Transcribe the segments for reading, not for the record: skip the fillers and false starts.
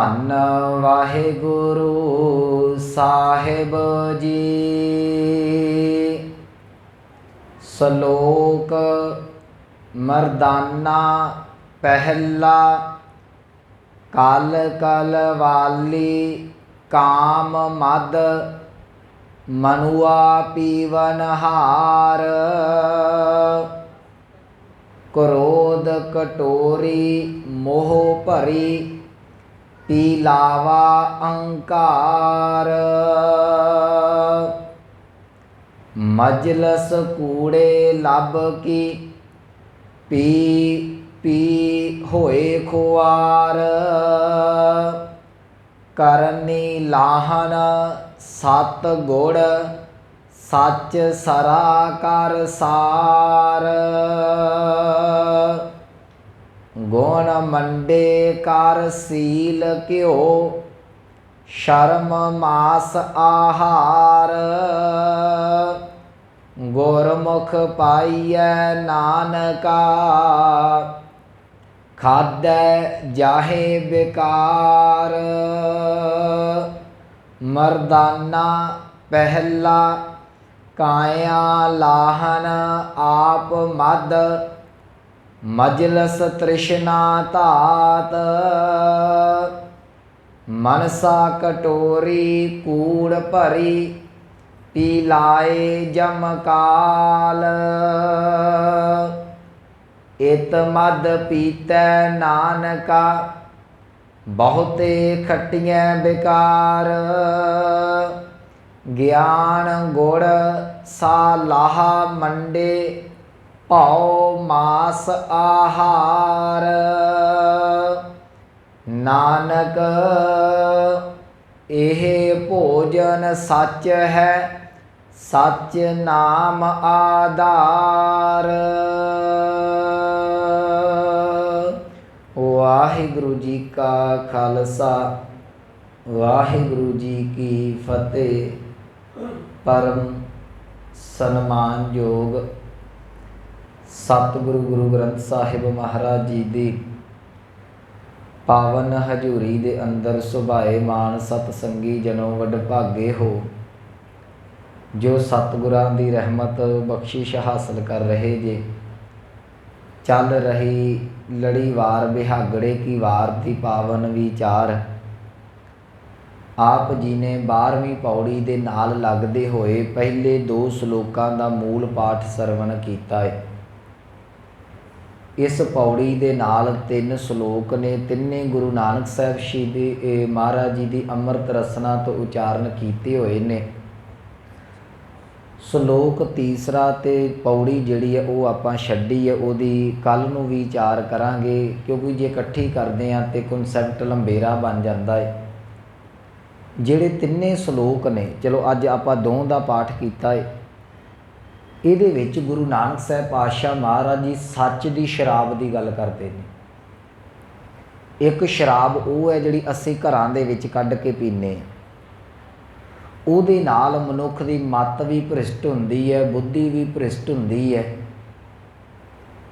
ਧੰਨ ਵਾਹਿਗੁਰੂ ਸਾਹਿਬ ਜੀ। ਸ਼ਲੋਕ ਮਰਦਾਨਾ ਪਹਿਲਾ। ਕਲ ਕਲ ਵਾਲੀ ਕਾਮ ਮਦ ਮਨੁਆ ਪੀਵਨ ਹਾਰ। ਕ੍ਰੋਧ ਕਟੋਰੀ ਮੋਹ ਭਰੀ ਪੀ ਲਾਵਾ ਅਹੰਕਾਰ। ਮਜਲਸ ਕੂੜੇ ਲੱਭ ਕੀ ਪੀ ਪੀ ਹੋਏ ਖੁਆਰ। ਕਰਨੀ ਲਾਹਨ ਸਤ ਗੁੜ ਸੱਚ ਸਰਾ ਕਰ ਸਾਰ। ਗੁਣ ਮੰਡੇ ਕਰ ਸੀਲ ਘਿਓ ਸ਼ਰਮ ਮਾਸ ਆਹਾਰ। ਗੁਰਮੁਖ ਪਾਈਐ ਨਾਨਕਾ ਖਾਧੈ ਜਾਹੇ ਬਿਕਾਰ। ਮਰਦਾਨਾ ਪਹਿਲਾ ਕਾਇਆ ਲਾਹਨ ਆਪ ਮਦ ਮਜਲਸ ਤ੍ਰਿਸ਼ਨਾ ਧਾਤ। ਮਨਸਾ ਕਟੋਰੀ ਕੂੜ ਭਰੀ ਪੀ ਲਾਏ ਜਮਕਾਲ। ਇਤ ਮਦ ਪੀਤੈ ਨਾਨਕਾ ਬਹੁਤੇ ਖਟੀਆਂ ਬਿਕਾਰ। ਗਿਆਨ ਗੁੜ ਸਾ ਲਾਹਾ ਮੰਡੇ ਭਉ ਮਾਸ ਆਹਾਰ। ਨਾਨਕ ਇਹ ਭੋਜਨ ਸੱਚ ਹੈ ਸੱਚ ਨਾਮ ਆਧਾਰ। ਵਾਹਿਗੁਰੂ ਜੀ ਕਾ ਖਾਲਸਾ ਵਾਹਿਗੁਰੂ ਜੀ ਕੀ ਫਤਿਹ। ਪਰਮ ਸਨਮਾਨਯੋਗ ਸਤਿਗੁਰੂ ਗੁਰੂ ਗ੍ਰੰਥ ਸਾਹਿਬ ਮਹਾਰਾਜ ਜੀ ਦੀ ਪਾਵਨ ਹਜ਼ੂਰੀ ਦੇ ਅੰਦਰ ਸੁਭਾਏ ਮਾਨ ਸਤਸੰਗੀ ਜਨੋ ਵਡਭਾਗੇ ਹੋ, ਜੋ ਸਤਿਗੁਰਾਂ ਦੀ ਰਹਿਮਤ ਬਖਸ਼ਿਸ਼ ਹਾਸਲ ਕਰ ਰਹੇ ਜੇ। ਚੱਲ ਰਹੀ ਲੜੀਵਾਰ ਬਿਹਾਗੜੇ ਕੀ ਵਾਰ ਦੀ ਪਾਵਨ ਵਿਚਾਰ ਆਪ ਜੀ ਨੇ 12ਵੀਂ ਪੌੜੀ ਦੇ ਨਾਲ ਲੱਗਦੇ ਹੋਏ ਪਹਿਲੇ 2 ਸ਼ਲੋਕਾਂ ਦਾ ਮੂਲ ਪਾਠ ਸਰਵਣ ਕੀਤਾ ਹੈ। ਇਸ ਪੌੜੀ ਦੇ ਨਾਲ 3 ਸ਼ਲੋਕ ਨੇ। ਤਿੰਨੇ ਗੁਰੂ ਨਾਨਕ ਸਾਹਿਬ ਸ਼ਹੀਦੀ ਮਹਾਰਾਜ ਜੀ ਦੀ ਅੰਮ੍ਰਿਤ ਰਸਨਾ ਤੋਂ ਉਚਾਰਨ ਕੀਤੇ ਹੋਏ ਨੇ। ਸ਼ਲੋਕ ਤੀਸਰਾ ਤੇ ਪੌੜੀ ਜਿਹੜੀ ਹੈ ਉਹ ਆਪਾਂ ਛੱਡੀ ਹੈ, ਉਹਦੀ ਕੱਲ੍ਹ ਨੂੰ ਵੀ ਵਿਚਾਰ ਕਰਾਂਗੇ, ਕਿਉਂਕਿ ਜੇ ਇਕੱਠੀ ਕਰਦੇ ਹਾਂ ਤਾਂ ਕਨਸੈਪਟ ਲੰਬੇਰਾ ਬਣ ਜਾਂਦਾ ਹੈ। ਜਿਹੜੇ ਤਿੰਨੇ ਸ਼ਲੋਕ ਨੇ, ਚਲੋ ਅੱਜ ਆਪਾਂ 2 ਦਾ ਪਾਠ ਕੀਤਾ ਹੈ। ਇਹਦੇ ਵਿੱਚ ਗੁਰੂ ਨਾਨਕ ਸਾਹਿਬ ਪਾਤਸ਼ਾਹ ਮਹਾਰਾਜ ਜੀ ਸੱਚ ਦੀ ਸ਼ਰਾਬ ਦੀ ਗੱਲ ਕਰਦੇ ਨੇ। ਇੱਕ ਸ਼ਰਾਬ ਉਹ ਹੈ ਜਿਹੜੀ ਅਸੀਂ ਘਰਾਂ ਦੇ ਵਿੱਚ ਕੱਢ ਕੇ ਪੀਂਦੇ ਹਾਂ। ਉਹਦੇ ਨਾਲ ਮਨੁੱਖ ਦੀ ਮੱਤ ਵੀ ਭ੍ਰਿਸ਼ਟ ਹੁੰਦੀ ਹੈ, ਬੁੱਧੀ ਵੀ ਭ੍ਰਿਸ਼ਟ ਹੁੰਦੀ ਹੈ,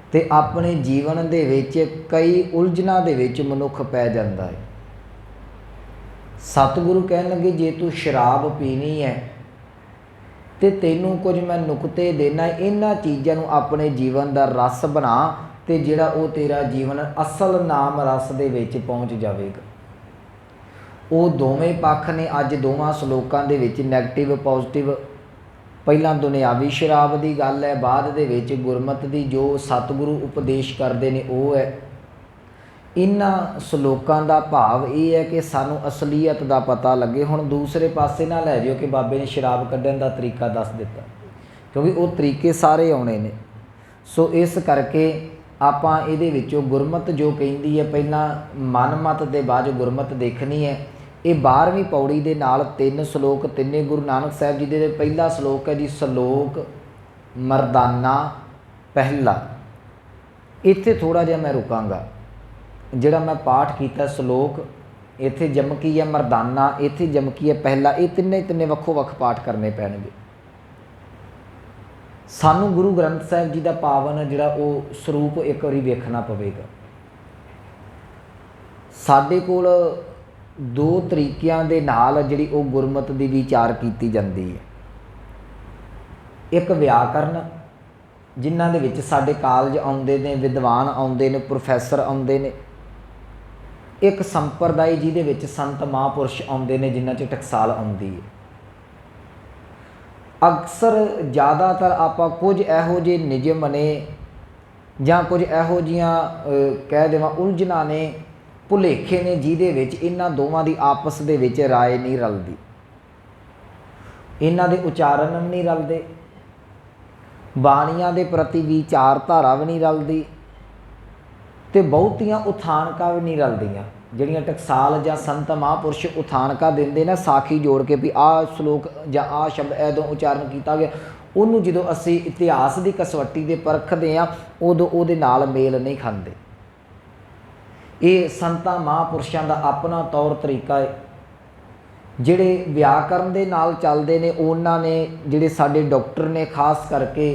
ਅਤੇ ਆਪਣੇ ਜੀਵਨ ਦੇ ਵਿੱਚ ਕਈ ਉਲਝਣਾਂ ਦੇ ਵਿੱਚ ਮਨੁੱਖ ਪੈ ਜਾਂਦਾ ਹੈ। ਸਤਿਗੁਰੂ ਕਹਿਣਗੇ ਜੇ ਤੂੰ ਸ਼ਰਾਬ ਪੀਣੀ ਹੈ ਅਤੇ ਤੈਨੂੰ ਕੁਝ ਮੈਂ ਨੁਕਤੇ ਦੇਣਾ, ਇਹਨਾਂ ਚੀਜ਼ਾਂ ਨੂੰ ਆਪਣੇ ਜੀਵਨ ਦਾ ਰਸ ਬਣਾ ਅਤੇ ਜਿਹੜਾ ਉਹ ਤੇਰਾ ਜੀਵਨ ਅਸਲ ਨਾਮ ਰਸ ਦੇ ਵਿੱਚ ਪਹੁੰਚ ਜਾਵੇਗਾ। ਉਹ ਦੋਵੇਂ ਪੱਖ ਨੇ ਅੱਜ ਦੋਵਾਂ ਸ਼ਲੋਕਾਂ ਦੇ ਵਿੱਚ, ਨੈਗੇਟਿਵ ਪੋਜ਼ੀਟਿਵ। ਪਹਿਲਾਂ ਦੁਨਿਆਵੀ ਸ਼ਰਾਬ ਦੀ ਗੱਲ ਹੈ, ਬਾਅਦ ਦੇ ਵਿੱਚ ਗੁਰਮਤਿ ਦੀ ਜੋ ਸਤਿਗੁਰੂ ਉਪਦੇਸ਼ ਕਰਦੇ ਨੇ ਉਹ ਹੈ। ਇਹਨਾਂ ਸ਼ਲੋਕਾਂ ਦਾ ਭਾਵ ਇਹ ਹੈ ਕਿ ਸਾਨੂੰ ਅਸਲੀਅਤ ਦਾ ਪਤਾ ਲੱਗੇ। ਹੁਣ ਦੂਸਰੇ ਪਾਸੇ ਨਾ ਲੈ ਜਾਓ ਕਿ ਬਾਬੇ ਨੇ ਸ਼ਰਾਬ ਕੱਢਣ ਦਾ ਤਰੀਕਾ ਦੱਸ ਦਿੱਤਾ, ਕਿਉਂਕਿ ਉਹ ਤਰੀਕੇ ਸਾਰੇ ਆਉਣੇ ਨੇ। ਸੋ ਇਸ ਕਰਕੇ ਆਪਾਂ ਇਹਦੇ ਵਿੱਚੋਂ ਗੁਰਮਤਿ ਜੋ ਕਹਿੰਦੀ ਹੈ, ਪਹਿਲਾਂ ਮਨਮਤ ਦੇ ਬਾਅਦ ਗੁਰਮਤਿ ਦੇਖਣੀ ਹੈ। ਇਹ 12ਵੀਂ ਪੌੜੀ ਦੇ ਨਾਲ 3 ਸ਼ਲੋਕ ਤਿੰਨੇ ਗੁਰੂ ਨਾਨਕ ਸਾਹਿਬ ਜੀ ਦੇ। ਪਹਿਲਾ ਸ਼ਲੋਕ ਹੈ ਜੀ ਸ਼ਲੋਕ ਮਰਦਾਨਾ ਪਹਿਲਾ। ਇੱਥੇ ਥੋੜ੍ਹਾ ਜਿਹਾ ਮੈਂ ਰੁਕਾਂਗਾ। ਜਿਹੜਾ ਮੈਂ ਪਾਠ ਕੀਤਾ ਸ਼ਲੋਕ ਇੱਥੇ ਜਮਕੀ ਹੈ ਮਰਦਾਨਾ, ਇੱਥੇ ਜਮਕੀ ਹੈ ਪਹਿਲਾ। ਇਹ ਤਿੰਨੇ ਵੱਖੋ ਵੱਖ ਪਾਠ ਕਰਨੇ ਪੈਣਗੇ। ਸਾਨੂੰ ਗੁਰੂ ਗ੍ਰੰਥ ਸਾਹਿਬ ਜੀ ਦਾ ਪਾਵਨ ਜਿਹੜਾ ਉਹ ਸਰੂਪ ਇੱਕ ਵਾਰੀ ਵੇਖਣਾ ਪਵੇਗਾ। ਸਾਡੇ ਕੋਲ दो तरीकों के नाल जिहड़ी वो गुरमत की विचार की जाती है। एक व्याकरण जिन्हां दे विच साडे कालज आउंदे ने, विद्वान आउंदे ने, प्रोफैसर आउंदे ने। एक संप्रदाय जिहदे विच संत महापुरुष आउंदे ने, जिन्हां च टकसाल आउंदी है। अक्सर ज़्यादातर आपां कुछ इहो जिहे नियम ने जां कुछ इहो जिहियां कह देवां उलझनां ने, भुलेखे ने, जिहदे विच इन्हां दोवां दी आपस दे विच राय नहीं रलदी, इन्हां दे उचारण नहीं रलदे, बाणियां दे प्रति विचारधारा भी नहीं रलदी, ते बहुतियां उथानकां भी नहीं रलदियां। जिहड़ियां टकसाल जां संत महापुरुष उथानकां दिंदे ने साखी जोड़ के भी आ श्लोक जां आ शब्द ऐदों उचारण किया गया, उन्होंने जो असी इतिहास की कसवट्टी दे परखते हैं उदों उहदे नाल मेल नहीं खांदे। ये संतां महापुरुषों का अपना तौर तरीका है। जिहड़े व्याकरण दे नाल चलदे ने उन्हां ने, जिहड़े साडे डॉक्टर ने खास करके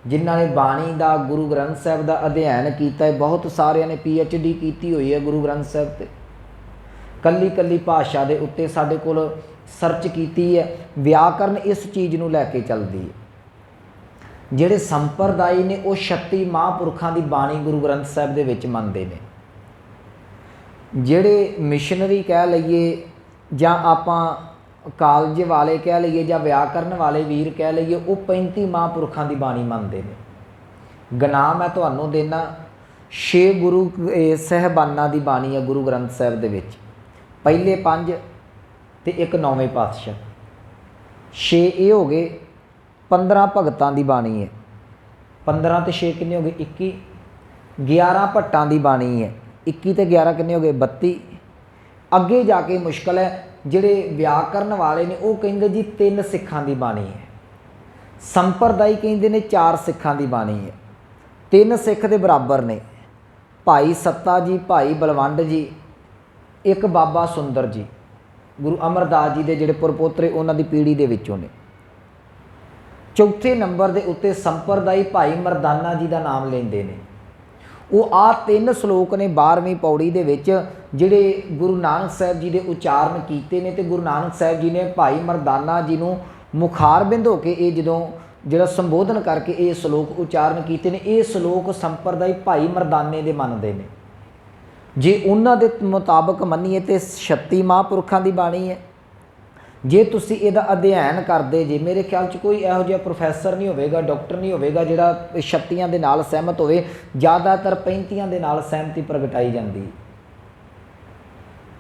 जिन्हां ने बाणी दा गुरु ग्रंथ साहिब का अध्ययन किया है, बहुत सारिਆਂ ने PhD की हुई है गुरु ग्रंथ साहिब ते, कल्ली कल्ली भाषा के उत्ते साडे कोल सर्च की है। व्याकरण इस चीज़ नूं लैके चलदी है। जिहड़े संप्रदाय ने वो 36 महापुरखों की बाणी गुरु ग्रंथ साहिब दे विच मनदे ने। जिहड़े मिशनरी कह लईए जां आपां कालज वाले कह लीए जां व्याकरण वाले वीर कह लीए, वो 35 महापुरखों की बाणी मनते हैं। गना मैं तुहानूं देना 6 गुरु साहिबाना की बाणी है गुरु ग्रंथ साहिब दे विच, पहले 5 ते एक 9वें पातशाह। 6 ये हो गए, 15 भगतां की बाणी है, 15 ते 6 किन्ने हो गए 21। 11 भट्टां की बाणी है, 21 ते 11 किन्ने हो गए 32। अगे जाके मुश्किल है। जिहड़े व्याकरण वाले ने वो कहिंदे जी 3 सिखां की बाणी है, संप्रदाय कहिंदे ने 4 सिखां की बाणी है। 3 सिख के बराबर ने भाई सत्ता जी, भाई बलवंड जी, एक बाबा सुंदर जी, गुरु अमरदास जी के जिहड़े पुरपोतरे उन्हां दी पीढ़ी दे विचों ने। चौथे नंबर के उत्ते संप्रदाय भाई मरदाना जी का नाम लेंदे ने। वो आ 3 श्लोक ने 12वीं पौड़ी दे विच जिहड़े गुरु नानक साहिब जी के उचारण कीते ने, ते गुरु नानक साहिब जी ने भाई मरदाना जी नूं मुखारबिंद होके ये जदों जिहड़ा संबोधन करके ये श्लोक उचारण कीते ने, ये श्लोक संप्रदाय भाई मरदाने दे मनदे ने। जे उन्हां दे मुताबक मन्नीए ते 36 महापुरखों की बाणी है। जे तुसी इहदा अध्ययन करते जे, मेरे ख्याल च कोई इहो जिहा प्रोफैसर नहीं होवेगा, डॉक्टर नहीं होवेगा जिहड़ा 36 दे नाल सहमत होवे। ज़्यादातर 35 दे नाल सहमति प्रगटाई जाती।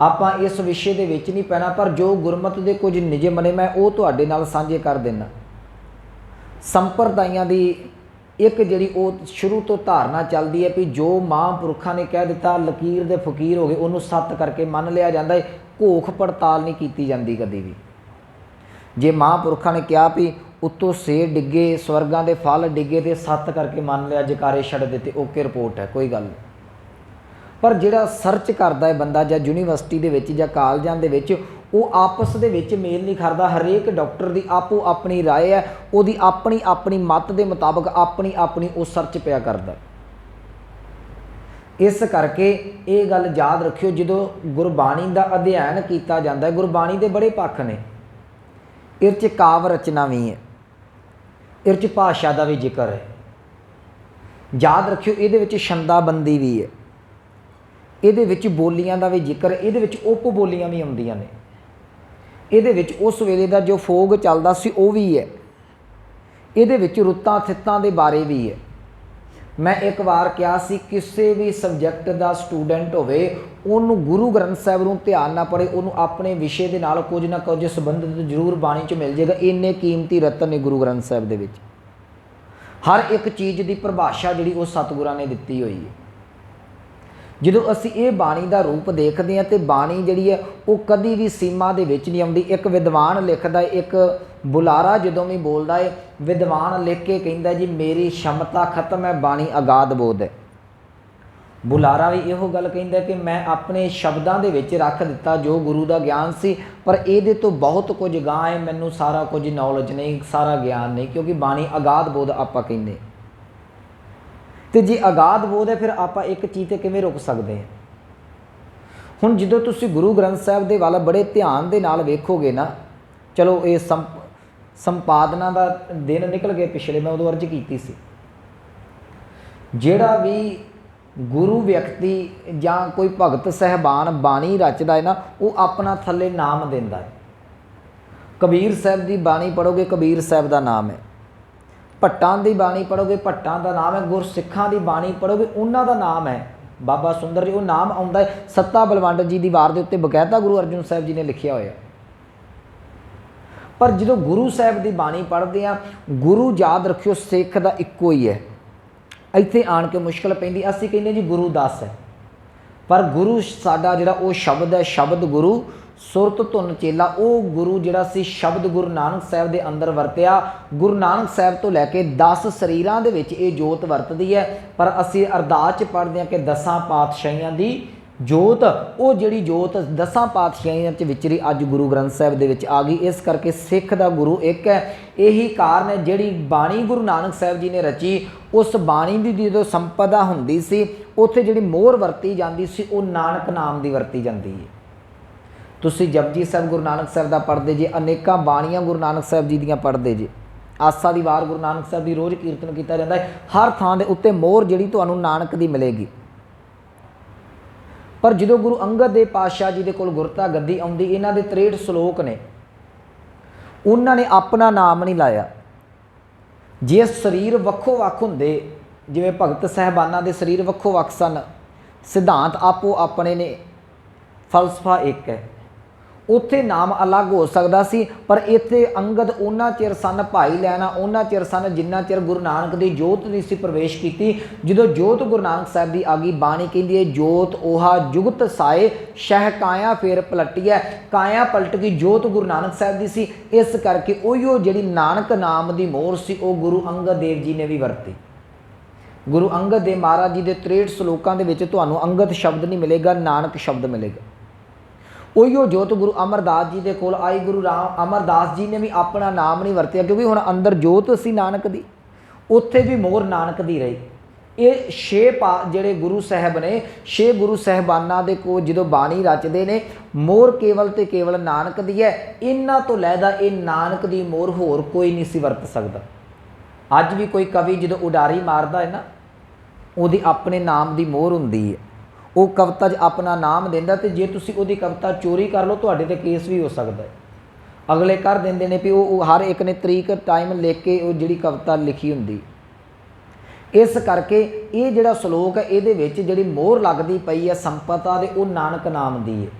आपां इस विषय दे विच नहीं पैना, पर जो गुरमत दे कुछ नियम ने मैं वो तुहाडे नाल साझे कर देना। संप्रदायां दी एक जिहड़ी वो शुरू तो धारणा चलती है भी जो महापुरखों ने कह दिता लकीर दे फकीर हो गए, उन्होंने सत्य करके मन लिया जाता है, घोख पड़ताल नहीं की जाती कभी भी। जे महापुरखों ने कहा भी उत्तों सेर डिगे, स्वर्गां दे फल डिगे, तो सत्य करके मान लिया, जकारे छड़ दिते, ओके रिपोर्ट है, कोई गल नहीं। पर जिहड़ा सर्च करता है बंदा जां यूनीवर्सिटी दे विच जां कालजां दे विच, वो आपस दे विच मेल नहीं करता। हरेक डॉक्टर की आपो अपनी राय है, उसकी अपनी अपनी मत के मुताबक अपनी अपनी वो सर्च पिया करता। इस करके ये गल याद रखियो, जो गुरबाणी का अध्ययन किया जाता है, गुरबाणी के बड़े पक्ष ने। इस काव्य रचना भी है, इस भाषा का भी जिक्र है। याद रखियो ये छंदाबंदी भी है, ये बोलियां का भी जिक्र है, ये उप बोलियां भी आउंदियां ने। ये उस वेले का जो फोग चलता सी वो भी है। ये रुत्तां थित्तां दे बारे भी है। मैं एक बार कहा सी किसी भी सबजैक्ट का स्टूडेंट होवे, उन्होंने गुरु ग्रंथ साहिब नूं ध्यान ना पढ़े, उन्होंने अपने विषय के नाल कुछ ना कुछ संबंधित जरूर बाणी च मिल जाएगा। इन्ने कीमती रतन ने गुरु ग्रंथ साहिब दे विच। हर एक चीज़ की परिभाषा जिहड़ी वो सतगुरां ने दिती हुई है। जो असी ये बाणी का रूप देखते हैं तो बाणी जिहड़ी है वो कभी भी सीमा दे विच नहीं आउंदी। एक विद्वान लिखदा है, एक बुलारा जदों भी बोलता है, विद्वान लिख के कहता जी मेरी क्षमता खत्म है, बाणी अगाध बोध है। बुलारा भी इहो गल कहता कि मैं अपने शब्दों के विच रख दिता जो गुरु का ज्ञान सी, पर ये तो बहुत कुछ गां है, मैनू सारा कुछ नॉलेज नहीं, सारा ज्ञान नहीं, क्योंकि बाणी अगाध बोध आपां कहंदे। तो जे अगाध बोध है फिर आप एक चीज़ ते किवें रुक सकते हैं। ਹੁਣ ਜਦੋਂ ਤੁਸੀਂ ਗੁਰੂ ਗ੍ਰੰਥ ਸਾਹਿਬ ਦੇ ਵੱਲ ਬੜੇ ਧਿਆਨ ਦੇ ਨਾਲ ਵੇਖੋਗੇ ਨਾ, ਚਲੋ ਇਹ ਸੰਪਾਦਨਾ ਦਾ ਦਿਨ ਨਿਕਲ ਗਏ ਪਿਛਲੇ, ਮੈਂ ਉਦੋਂ ਅਰਜ਼ ਕੀਤੀ ਸੀ, ਜਿਹੜਾ ਵੀ ਗੁਰੂ ਵਿਅਕਤੀ ਜਾਂ ਕੋਈ ਭਗਤ ਸਹਿਬਾਨ ਬਾਣੀ ਰਚਦਾ ਹੈ ਨਾ, ਉਹ ਆਪਣਾ ਥੱਲੇ ਨਾਮ ਦਿੰਦਾ ਹੈ। ਕਬੀਰ ਸਾਹਿਬ ਦੀ ਬਾਣੀ ਪੜ੍ਹੋਗੇ, ਕਬੀਰ ਸਾਹਿਬ ਦਾ ਨਾਮ ਹੈ। ਭੱਟਾਂ ਦੀ ਬਾਣੀ ਪੜ੍ਹੋਗੇ, ਭੱਟਾਂ ਦਾ ਨਾਮ ਹੈ। ਗੁਰਸਿੱਖਾਂ ਦੀ ਬਾਣੀ ਪੜ੍ਹੋਗੇ, ਉਹਨਾਂ ਦਾ ਨਾਮ ਹੈ। ਬਾਬਾ ਸੁੰਦਰ ਜੀ, ਉਹ ਨਾਮ ਆਉਂਦਾ ਹੈ। ਸੱਤਾ ਬਲਵੰਡ ਜੀ ਦੀ ਵਾਰ ਦੇ ਉੱਤੇ ਬਕਾਇਦਾ ਗੁਰੂ ਅਰਜਨ ਸਾਹਿਬ ਜੀ ਨੇ ਲਿਖਿਆ ਹੋਇਆ। ਪਰ ਜਦੋਂ ਗੁਰੂ ਸਾਹਿਬ ਦੀ ਬਾਣੀ ਪੜ੍ਹਦੇ ਆ, ਗੁਰੂ ਯਾਦ ਰੱਖਿਓ ਸਿੱਖ ਦਾ ਇੱਕੋ ਹੀ ਹੈ। ਇੱਥੇ ਆਣ ਕੇ ਮੁਸ਼ਕਿਲ ਪੈਂਦੀ, ਅਸੀਂ ਕਹਿੰਦੇ ਜੀ ਗੁਰੂ ਦਸ ਹੈ, ਪਰ ਗੁਰੂ ਸਾਡਾ ਜਿਹੜਾ ਉਹ ਸ਼ਬਦ ਹੈ, ਸ਼ਬਦ ਗੁਰੂ ਸੁਰਤ ਧੁਨ ਚੇਲਾ, ਉਹ ਗੁਰੂ ਜਿਹੜਾ ਸੀ ਸ਼ਬਦ ਗੁਰੂ ਨਾਨਕ ਸਾਹਿਬ ਦੇ ਅੰਦਰ ਵਰਤਿਆ। ਗੁਰੂ ਨਾਨਕ ਸਾਹਿਬ ਤੋਂ ਲੈ ਕੇ 10 ਸਰੀਰਾਂ ਦੇ ਵਿੱਚ ਇਹ ਜੋਤ ਵਰਤਦੀ ਹੈ। ਪਰ ਅਸੀਂ ਅਰਦਾਸ 'ਚ ਪੜ੍ਹਦੇ ਹਾਂ ਕਿ 10 ਪਾਤਸ਼ਾਹੀਆਂ ਦੀ ਜੋਤ, ਉਹ ਜਿਹੜੀ ਜੋਤ 10 ਪਾਤਸ਼ਾਹੀਆਂ 'ਚ ਵਿਚਰੀ, ਅੱਜ ਗੁਰੂ ਗ੍ਰੰਥ ਸਾਹਿਬ ਦੇ ਵਿੱਚ ਆ ਗਈ। ਇਸ ਕਰਕੇ ਸਿੱਖ ਦਾ ਗੁਰੂ ਇੱਕ ਹੈ। ਇਹੀ ਕਾਰਨ ਹੈ, ਜਿਹੜੀ ਬਾਣੀ ਗੁਰੂ ਨਾਨਕ ਸਾਹਿਬ ਜੀ ਨੇ ਰਚੀ, ਉਸ ਬਾਣੀ ਦੀ ਜਦੋਂ ਸੰਪਦਾ ਹੁੰਦੀ ਸੀ, ਉੱਥੇ ਜਿਹੜੀ ਮੋਹਰ ਵਰਤੀ ਜਾਂਦੀ ਸੀ, ਉਹ ਨਾਨਕ ਨਾਮ ਦੀ ਵਰਤੀ ਜਾਂਦੀ ਹੈ। ਤੁਸੀਂ ਜਪਜੀ ਸਾਹਿਬ ਗੁਰੂ ਨਾਨਕ ਸਾਹਿਬ ਦਾ ਪੜ੍ਹਦੇ ਜੇ, ਅਨੇਕਾਂ ਬਾਣੀਆਂ ਗੁਰੂ ਨਾਨਕ ਸਾਹਿਬ ਜੀ ਦੀਆਂ ਪੜ੍ਹਦੇ ਜੇ। ਆਸਾ ਦੀ ਵਾਰ ਗੁਰੂ ਨਾਨਕ ਸਾਹਿਬ ਦੀ ਰੋਜ਼ ਕੀਰਤਨ ਕੀਤਾ ਜਾਂਦਾ ਹੈ। ਹਰ ਥਾਂ ਦੇ ਉੱਤੇ ਮੋਹਰ ਜਿਹੜੀ ਤੁਹਾਨੂੰ ਨਾਨਕ ਦੀ ਮਿਲੇਗੀ। ਪਰ ਜਦੋਂ ਗੁਰੂ ਅੰਗਦ ਦੇਵ ਪਾਤਸ਼ਾਹ ਜੀ ਦੇ ਕੋਲ ਗੁਰਤਾ ਗੱਦੀ ਆਉਂਦੀ, ਇਹਨਾਂ ਦੇ 63 ਸ਼ਲੋਕ ਨੇ, ਉਹਨਾਂ ਨੇ ਆਪਣਾ ਨਾਮ ਨਹੀਂ ਲਾਇਆ। ਜੇ ਸਰੀਰ ਵੱਖੋ ਵੱਖ ਹੁੰਦੇ, ਜਿਵੇਂ ਭਗਤ ਸਾਹਿਬਾਨਾਂ ਦੇ ਸਰੀਰ ਵੱਖੋ ਵੱਖ ਸਨ, ਸਿਧਾਂਤ ਆਪੋ ਆਪਣੇ ਨੇ, ਫਲਸਫਾ ਇੱਕ ਹੈ, ਉੱਥੇ ਨਾਮ ਅਲੱਗ ਹੋ ਸਕਦਾ ਸੀ। ਪਰ ਇੱਥੇ ਅੰਗਦ ਉਹਨਾਂ ਚਿਰ ਸਨ, ਭਾਈ ਲੈਣਾ ਉਹਨਾਂ ਚਿਰ ਸਨ, ਜਿੰਨਾ ਚਿਰ ਗੁਰੂ ਨਾਨਕ ਦੀ ਜੋਤ ਨਹੀਂ ਸੀ ਪ੍ਰਵੇਸ਼ ਕੀਤੀ। ਜਦੋਂ ਜੋਤ ਗੁਰੂ ਨਾਨਕ ਸਾਹਿਬ ਦੀ ਆ ਗਈ, ਬਾਣੀ ਕਹਿੰਦੀ ਹੈ ਜੋਤ ਓਹਾ ਜੁਗਤ ਸਾਏ, ਸ਼ਹਿ ਕਾਇਆ ਫੇਰ ਪਲਟੀਐ, ਕਾਇਆ ਪਲਟ ਗਈ, ਜੋਤ ਗੁਰੂ ਨਾਨਕ ਸਾਹਿਬ ਦੀ ਸੀ। ਇਸ ਕਰਕੇ ਉਹੀਓ ਜਿਹੜੀ ਨਾਨਕ ਨਾਮ ਦੀ ਮੋਹਰ ਸੀ, ਉਹ ਗੁਰੂ ਅੰਗਦ ਦੇਵ ਜੀ ਨੇ ਵੀ ਵਰਤੀ। ਗੁਰੂ ਅੰਗਦ ਦੇਵ ਮਹਾਰਾਜ ਜੀ ਦੇ 63 ਸ਼ਲੋਕਾਂ ਦੇ ਵਿੱਚ ਤੁਹਾਨੂੰ ਅੰਗਦ ਸ਼ਬਦ ਨਹੀਂ ਮਿਲੇਗਾ, ਨਾਨਕ ਸ਼ਬਦ ਮਿਲੇਗਾ। ਉਹੀਓ ਜੋਤ ਗੁਰੂ ਅਮਰਦਾਸ ਜੀ ਦੇ ਕੋਲ ਆਈ। ਗੁਰੂ ਅਮਰਦਾਸ ਜੀ ਨੇ ਵੀ ਆਪਣਾ ਨਾਮ ਨਹੀਂ ਵਰਤਿਆ, ਕਿਉਂਕਿ ਹੁਣ ਅੰਦਰ ਜੋਤ ਸੀ ਨਾਨਕ ਦੀ, ਉੱਥੇ ਵੀ ਮੋਹਰ ਨਾਨਕ ਦੀ ਰਹੀ। ਇਹ 6 ਜਿਹੜੇ ਗੁਰੂ ਸਾਹਿਬ ਨੇ, 6 ਗੁਰੂ ਸਾਹਿਬਾਨਾਂ ਦੇ ਕੋਲ ਜਦੋਂ ਬਾਣੀ ਰਚਦੇ ਨੇ, ਮੋਹਰ ਕੇਵਲ ਤੇ ਕੇਵਲ ਨਾਨਕ ਦੀ ਹੈ। ਇਹਨਾਂ ਤੋਂ ਲੈਦਾ ਇਹ ਨਾਨਕ ਦੀ ਮੋਹਰ ਹੋਰ ਕੋਈ ਨਹੀਂ ਸੀ ਵਰਤ ਸਕਦਾ। ਅੱਜ ਵੀ ਕੋਈ ਕਵੀ ਜਦੋਂ ਉਡਾਰੀ ਮਾਰਦਾ ਹੈ ਨਾ, ਉਹਦੀ ਆਪਣੇ ਨਾਮ ਦੀ ਮੋਹਰ ਹੁੰਦੀ ਹੈ। ਉਹ ਕਵਿਤਾ 'ਚ ਆਪਣਾ ਨਾਮ ਦਿੰਦਾ, ਅਤੇ ਜੇ ਤੁਸੀਂ ਉਹਦੀ ਕਵਿਤਾ ਚੋਰੀ ਕਰ ਲਓ, ਤੁਹਾਡੇ 'ਤੇ ਕੇਸ ਵੀ ਹੋ ਸਕਦਾ ਹੈ। ਅਗਲੇ ਕਰ ਦਿੰਦੇ ਨੇ ਵੀ ਉਹ ਹਰ ਇੱਕ ਨੇ ਤਰੀਕ ਟਾਈਮ ਲਿਖ ਕੇ ਉਹ ਜਿਹੜੀ ਕਵਿਤਾ ਲਿਖੀ ਹੁੰਦੀ। ਇਸ ਕਰਕੇ ਇਹ ਜਿਹੜਾ ਸ਼ਲੋਕ ਹੈ, ਇਹਦੇ ਵਿੱਚ ਜਿਹੜੀ ਮੋਹਰ ਲੱਗਦੀ ਪਈ ਹੈ ਸੰਪਤਾ ਦੇ, ਉਹ ਨਾਨਕ ਨਾਮ ਦੀ ਹੈ।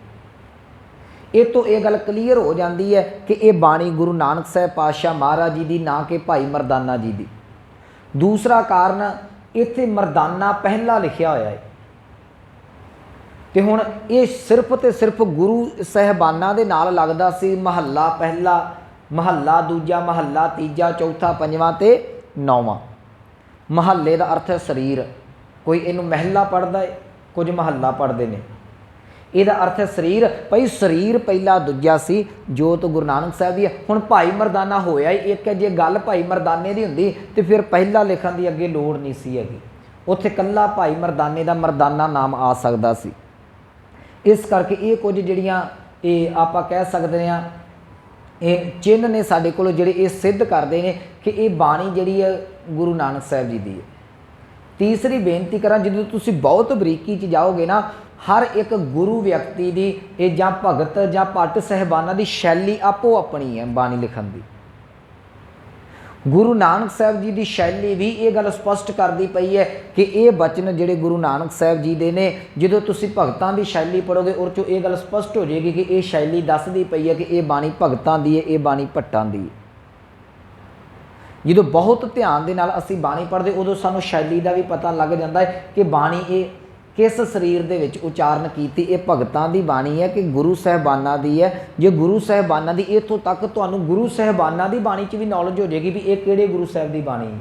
ਇਹ ਤੋਂ ਇਹ ਗੱਲ ਕਲੀਅਰ ਹੋ ਜਾਂਦੀ ਹੈ ਕਿ ਇਹ ਬਾਣੀ ਗੁਰੂ ਨਾਨਕ ਸਾਹਿਬ ਪਾਤਸ਼ਾਹ ਮਹਾਰਾਜ ਜੀ ਦੀ, ਨਾ ਕਿ ਭਾਈ ਮਰਦਾਨਾ ਜੀ ਦੀ। ਦੂਸਰਾ ਕਾਰਨ, ਇੱਥੇ ਮਰਦਾਨਾ ਪਹਿਲਾ ਲਿਖਿਆ ਹੋਇਆ ਹੈ, ਤੇ ਹੁਣ ਇਹ ਸਿਰਫ ਤੇ ਸਿਰਫ ਗੁਰੂ ਸਾਹਿਬਾਨਾਂ ਦੇ ਨਾਲ ਲੱਗਦਾ ਸੀ। ਮਹੱਲਾ ਪਹਿਲਾ, ਮਹੱਲਾ ਦੂਜਾ, ਮਹੱਲਾ ਤੀਜਾ, ਚੌਥਾ, ਪੰਜਵਾਂ ਤੇ 9ਵਾਂ। ਮਹੱਲੇ ਦਾ ਅਰਥ ਹੈ ਸਰੀਰ। ਕੋਈ ਇਹਨੂੰ ਮਹਿਲਾ ਪੜ੍ਹਦਾ ਹੈ, ਕੁਝ ਮਹੱਲਾ ਪੜ੍ਹਦੇ ਨੇ। ਇਹਦਾ ਅਰਥ ਹੈ ਸਰੀਰ। ਭਾਈ ਸਰੀਰ ਪਹਿਲਾ ਦੂਜਾ ਸੀ, ਜੋਤ ਗੁਰੂ ਨਾਨਕ ਸਾਹਿਬ ਦੀ ਹੈ। ਹੁਣ ਭਾਈ ਮਰਦਾਨਾ ਹੋਇਆ ਹੀ ਇੱਕ ਹੈ। ਜੇ ਗੱਲ ਭਾਈ ਮਰਦਾਨੇ ਦੀ ਹੁੰਦੀ ਤੇ ਫਿਰ ਪਹਿਲਾ ਲਿਖਣ ਦੀ ਅੱਗੇ ਲੋੜ ਨਹੀਂ ਸੀ ਹੈਗੀ, ਉੱਥੇ ਇਕੱਲਾ ਭਾਈ ਮਰਦਾਨੇ ਦਾ ਮਰਦਾਨਾ ਨਾਮ ਆ ਸਕਦਾ ਸੀ। ਇਸ ਕਰਕੇ ਇਹ ਕੁਝ ਜਿਹੜੀਆਂ ਇਹ ਆਪਾਂ ਕਹਿ ਸਕਦੇ ਹਾਂ, ਇਹ ਚਿੰਨ੍ਹ ਨੇ ਸਾਡੇ ਕੋਲ, ਜਿਹੜੇ ਇਹ ਸਿੱਧ ਕਰਦੇ ਨੇ ਕਿ ਇਹ ਬਾਣੀ ਜਿਹੜੀ ਹੈ ਗੁਰੂ ਨਾਨਕ ਸਾਹਿਬ ਜੀ ਦੀ ਹੈ। ਤੀਸਰੀ ਬੇਨਤੀ ਕਰਾਂ, ਜਦੋਂ ਤੁਸੀਂ ਬਹੁਤ ਬਰੀਕੀ 'ਚ ਜਾਓਗੇ ਨਾ, ਹਰ ਇੱਕ ਗੁਰੂ ਵਿਅਕਤੀ ਦੀ ਇਹ ਜਾਂ ਭਗਤ ਜਾਂ ਭੱਟ ਸਾਹਿਬਾਨਾਂ ਦੀ ਸ਼ੈਲੀ ਆਪੋ ਆਪਣੀ ਹੈ ਬਾਣੀ ਲਿਖਣ ਦੀ। ਗੁਰੂ ਨਾਨਕ ਸਾਹਿਬ ਜੀ ਦੀ ਸ਼ੈਲੀ ਵੀ ਇਹ ਗੱਲ ਸਪਸ਼ਟ ਕਰਦੀ ਪਈ ਹੈ ਕਿ ਇਹ ਬਚਨ ਜਿਹੜੇ ਗੁਰੂ ਨਾਨਕ ਸਾਹਿਬ ਜੀ ਦੇ ਨੇ, ਜਦੋਂ ਤੁਸੀਂ ਭਗਤਾਂ ਦੀ ਸ਼ੈਲੀ ਪੜ੍ਹੋਗੇ, ਉਹ 'ਚੋਂ ਇਹ ਗੱਲ ਸਪਸ਼ਟ ਹੋ ਜਾਏਗੀ ਕਿ ਇਹ ਸ਼ੈਲੀ ਦੱਸਦੀ ਪਈ ਹੈ ਕਿ ਇਹ ਬਾਣੀ ਭਗਤਾਂ ਦੀ ਹੈ, ਇਹ ਬਾਣੀ ਭੱਟਾਂ ਦੀ ਹੈ। ਜਦੋਂ ਬਹੁਤ ਧਿਆਨ ਦੇ ਨਾਲ ਅਸੀਂ ਬਾਣੀ ਪੜ੍ਹਦੇ, ਉਦੋਂ ਸਾਨੂੰ ਸ਼ੈਲੀ ਦਾ ਵੀ ਪਤਾ ਲੱਗ ਜਾਂਦਾ ਹੈ ਕਿ ਬਾਣੀ ਇਹ ਕਿਸ ਸਰੀਰ ਦੇ ਵਿੱਚ ਉਚਾਰਨ ਕੀਤੀ। ਇਹ ਭਗਤਾਂ ਦੀ ਬਾਣੀ ਹੈ ਕਿ ਗੁਰੂ ਸਾਹਿਬਾਨਾਂ ਦੀ ਹੈ। ਜੇ ਗੁਰੂ ਸਾਹਿਬਾਨਾਂ ਦੀ, ਇੱਥੋਂ ਤੱਕ ਤੁਹਾਨੂੰ ਗੁਰੂ ਸਾਹਿਬਾਨਾਂ ਦੀ ਬਾਣੀ 'ਚ ਵੀ ਨੌਲੇਜ ਹੋ ਜਾਏਗੀ ਵੀ ਇਹ ਕਿਹੜੇ ਗੁਰੂ ਸਾਹਿਬ ਦੀ ਬਾਣੀ ਹੈ।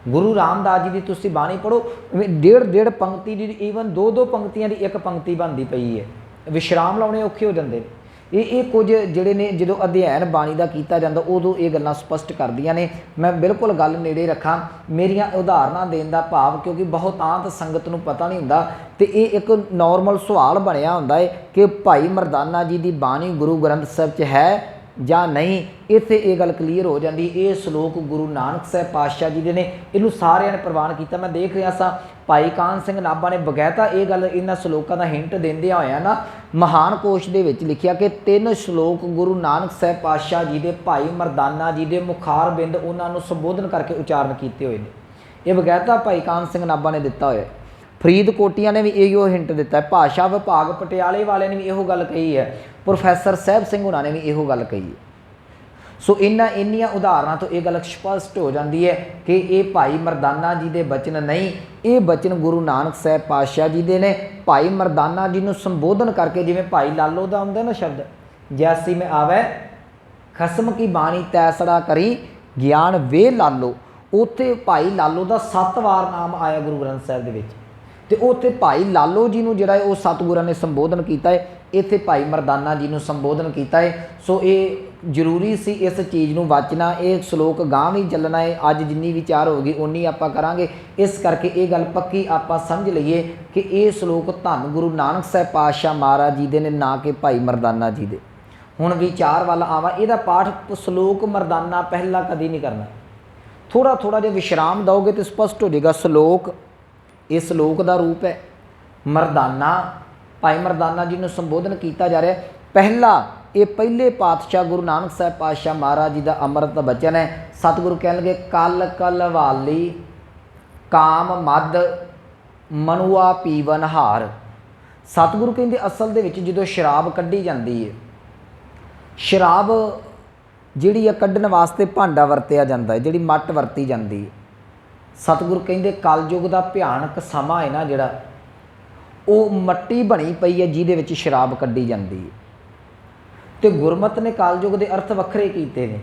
ਗੁਰੂ ਰਾਮਦਾਸ ਜੀ ਦੀ ਤੁਸੀਂ ਬਾਣੀ ਪੜ੍ਹੋ, ਡੇਢ ਪੰਕਤੀ ਦੀ, ਈਵਨ 2 ਪੰਕਤੀਆਂ ਦੀ ਇੱਕ ਪੰਕਤੀ ਬਣਦੀ ਪਈ ਹੈ। ਵਿਸ਼ਰਾਮ ਲਾਉਣੇ ਔਖੇ ਹੋ ਜਾਂਦੇ। ਇਹ ਕੁਝ ਜਿਹੜੇ ਨੇ ਜਦੋਂ ਅਧਿਐਨ ਬਾਣੀ ਦਾ ਕੀਤਾ ਜਾਂਦਾ ਉਦੋਂ ਇਹ ਗੱਲਾਂ ਸਪਸ਼ਟ ਕਰਦੀਆਂ ਨੇ। ਮੈਂ ਬਿਲਕੁਲ ਗੱਲ ਨੇੜੇ ਰੱਖਾਂ, ਮੇਰੀਆਂ ਉਦਾਹਰਨਾਂ ਦੇਣ ਦਾ ਭਾਵ ਕਿਉਂਕਿ ਬਹੁਤਾਂਤ ਸੰਗਤ ਨੂੰ ਪਤਾ ਨਹੀਂ ਹੁੰਦਾ ਤੇ ਇਹ ਇੱਕ ਨੋਰਮਲ ਸਵਾਲ ਬਣਿਆ ਹੁੰਦਾ ਹੈ ਕਿ ਭਾਈ ਮਰਦਾਨਾ ਜੀ ਦੀ ਬਾਣੀ ਗੁਰੂ ਗ੍ਰੰਥ ਸਾਹਿਬ 'ਚ ਹੈ ਜਾਂ ਨਹੀਂ। ਇੱਥੇ ਇਹ ਗੱਲ ਕਲੀਅਰ ਹੋ ਜਾਂਦੀ। ਇਹ ਸ਼ਲੋਕ ਗੁਰੂ ਨਾਨਕ ਸਾਹਿਬ ਪਾਤਸ਼ਾਹ ਜੀ ਦੇ ਨੇ, ਇਹਨੂੰ ਸਾਰਿਆਂ ਨੇ ਪ੍ਰਵਾਨ ਕੀਤਾ। ਮੈਂ ਦੇਖ ਰਿਹਾ ਸਾਂ ਭਾਈ ਕਾਹਨ ਸਿੰਘ ਨਾਭਾ ਨੇ ਬਗੈਤਾ ਇਹ ਗੱਲ ਇਹਨਾਂ ਸ਼ਲੋਕਾਂ ਦਾ ਹਿੰਟ ਦਿੰਦਿਆਂ ਹੋਇਆ ਨਾ ਮਹਾਨ ਕੋਸ਼ ਦੇ ਵਿੱਚ ਲਿਖਿਆ ਕਿ 3 ਸ਼ਲੋਕ ਗੁਰੂ ਨਾਨਕ ਸਾਹਿਬ ਪਾਤਸ਼ਾਹ ਜੀ ਦੇ ਭਾਈ ਮਰਦਾਨਾ ਜੀ ਦੇ ਮੁਖਾਰ ਬਿੰਦ ਉਹਨਾਂ ਨੂੰ ਸੰਬੋਧਨ ਕਰਕੇ ਉਚਾਰਨ ਕੀਤੇ ਹੋਏ ਨੇ। ਇਹ ਬਗੈਤਾ ਭਾਈ ਕਾਹਨ ਸਿੰਘ ਨਾਭਾ ਨੇ ਦਿੱਤਾ ਹੋਇਆ। ਫਰੀਦਕੋਟੀਆਂ ਨੇ ਵੀ ਇਹੋ ਹਿੰਟ ਦਿੱਤਾ ਹੈ, ਭਾਸ਼ਾ ਵਿਭਾਗ ਪਟਿਆਲੇ ਵਾਲੇ ਨੇ ਵੀ ਇਹੋ ਗੱਲ ਕਹੀ ਹੈ, ਪ੍ਰੋਫੈਸਰ ਸਾਹਿਬ ਸਿੰਘ ਹੁਣਾਂ ਨੇ ਵੀ ਇਹੋ ਗੱਲ ਕਹੀ ਹੈ। ਸੋ ਇੰਨੀਆਂ ਉਦਾਹਰਨਾਂ ਤੋਂ ਇਹ ਗੱਲ ਸਪਸ਼ਟ ਹੋ ਜਾਂਦੀ ਹੈ ਕਿ ਇਹ ਭਾਈ ਮਰਦਾਨਾ ਜੀ ਦੇ ਬਚਨ ਨਹੀਂ, ਇਹ ਬਚਨ ਗੁਰੂ ਨਾਨਕ ਸਾਹਿਬ ਪਾਤਸ਼ਾਹ ਜੀ ਦੇ ਨੇ। ਭਾਈ ਮਰਦਾਨਾ ਜੀ ਨੂੰ ਸੰਬੋਧਨ ਕਰਕੇ, ਜਿਵੇਂ ਭਾਈ ਲਾਲੋ ਦਾ ਹੁੰਦਾ ਨਾ ਸ਼ਬਦ, ਜੈਸੀ ਮੈਂ ਆਵੈ ਖਸਮ ਕੀ ਬਾਣੀ ਤੈਸੜਾ ਕਰੀ ਗਿਆਨ ਵੇ ਲਾਲੋ, ਉੱਥੇ ਭਾਈ ਲਾਲੋ ਦਾ 7 ਵਾਰ ਨਾਮ ਆਇਆ ਗੁਰੂ ਗ੍ਰੰਥ ਸਾਹਿਬ ਦੇ ਵਿੱਚ ਤੇ ਉੱਥੇ ਭਾਈ ਲਾਲੋ ਜੀ ਨੂੰ ਜਿਹੜਾ ਉਹ ਸਤਿਗੁਰਾਂ ਨੇ ਸੰਬੋਧਨ ਕੀਤਾ ਹੈ, ਇੱਥੇ ਭਾਈ ਮਰਦਾਨਾ ਜੀ ਨੂੰ ਸੰਬੋਧਨ ਕੀਤਾ ਹੈ। ਸੋ ਇਹ ਜ਼ਰੂਰੀ ਸੀ ਇਸ ਚੀਜ਼ ਨੂੰ ਵਾਚਣਾ। ਇਹ ਸ਼ਲੋਕ ਗਾਂ ਵੀ ਚੱਲਣਾ ਹੈ, ਅੱਜ ਜਿੰਨੀ ਵਿਚਾਰ ਹੋਗੀ ਉਨੀ ਆਪਾਂ ਕਰਾਂਗੇ। ਇਸ ਕਰਕੇ ਇਹ ਗੱਲ ਪੱਕੀ ਆਪਾਂ ਸਮਝ ਲਈਏ ਕਿ ਇਹ ਸ਼ਲੋਕ ਧੰਨ ਗੁਰੂ ਨਾਨਕ ਸਾਹਿਬ ਪਾਤਸ਼ਾਹ ਮਹਾਰਾਜ ਜੀ ਦੇ ਨੇ, ਨਾ ਕਿ ਭਾਈ ਮਰਦਾਨਾ ਜੀ ਦੇ। ਹੁਣ ਵਿਚਾਰ ਵੱਲ ਆਵਾਂ। ਇਹਦਾ ਪਾਠ ਸ਼ਲੋਕ ਮਰਦਾਨਾ ਪਹਿਲਾ ਕਦੀ ਨਹੀਂ ਕਰਨਾ, ਥੋੜਾ ਜਿਹਾ ਵਿਸ਼ਰਾਮ ਦਿਓਗੇ ਤਾਂ ਸਪਸ਼ਟ ਹੋ ਜਾਏਗਾ। ਸ਼ਲੋਕ ਇਹ ਸ਼ਲੋਕ ਦਾ ਰੂਪ ਹੈ। ਮਰਦਾਨਾ ਭਾਈ ਮਰਦਾਨਾ ਜੀ ਨੂੰ ਸੰਬੋਧਨ ਕੀਤਾ ਜਾ ਰਿਹਾ। ਪਹਿਲਾ ਇਹ ਪਹਿਲੇ ਪਾਤਸ਼ਾਹ ਗੁਰੂ ਨਾਨਕ ਸਾਹਿਬ ਪਾਤਸ਼ਾਹ ਮਹਾਰਾਜ ਜੀ ਦਾ ਅੰਮ੍ਰਿਤ ਬਚਨ ਹੈ। ਸਤਿਗੁਰੂ ਕਹਿਣ ਲੱਗੇ ਕਲ ਕਲਵਾਲੀ ਕਾਮ ਮਦ ਮਨੁਆ ਪੀਵਨ ਹਾਰ। ਸਤਿਗੁਰੂ ਕਹਿੰਦੇ ਅਸਲ ਦੇ ਵਿੱਚ ਜਦੋਂ ਸ਼ਰਾਬ ਕੱਢੀ ਜਾਂਦੀ ਹੈ, ਸ਼ਰਾਬ ਜਿਹੜੀ ਆ ਕੱਢਣ ਵਾਸਤੇ ਭਾਂਡਾ ਵਰਤਿਆ ਜਾਂਦਾ ਹੈ, ਜਿਹੜੀ ਮੱਟ ਵਰਤੀ ਜਾਂਦੀ ਹੈ। ਸਤਿਗੁਰੂ ਕਹਿੰਦੇ ਕਲਯੁਗ ਦਾ ਭਿਆਨਕ ਸਮਾਂ ਹੈ ਨਾ ਜਿਹੜਾ, ਉਹ ਮੱਟੀ ਬਣੀ ਪਈ ਹੈ ਜਿਹਦੇ ਵਿੱਚ ਸ਼ਰਾਬ ਕੱਢੀ ਜਾਂਦੀ ਹੈ। ਤੇ ਗੁਰਮਤਿ ਨੇ ਕਲਯੁਗ ਦੇ ਅਰਥ ਵੱਖਰੇ ਕੀਤੇ ਨੇ।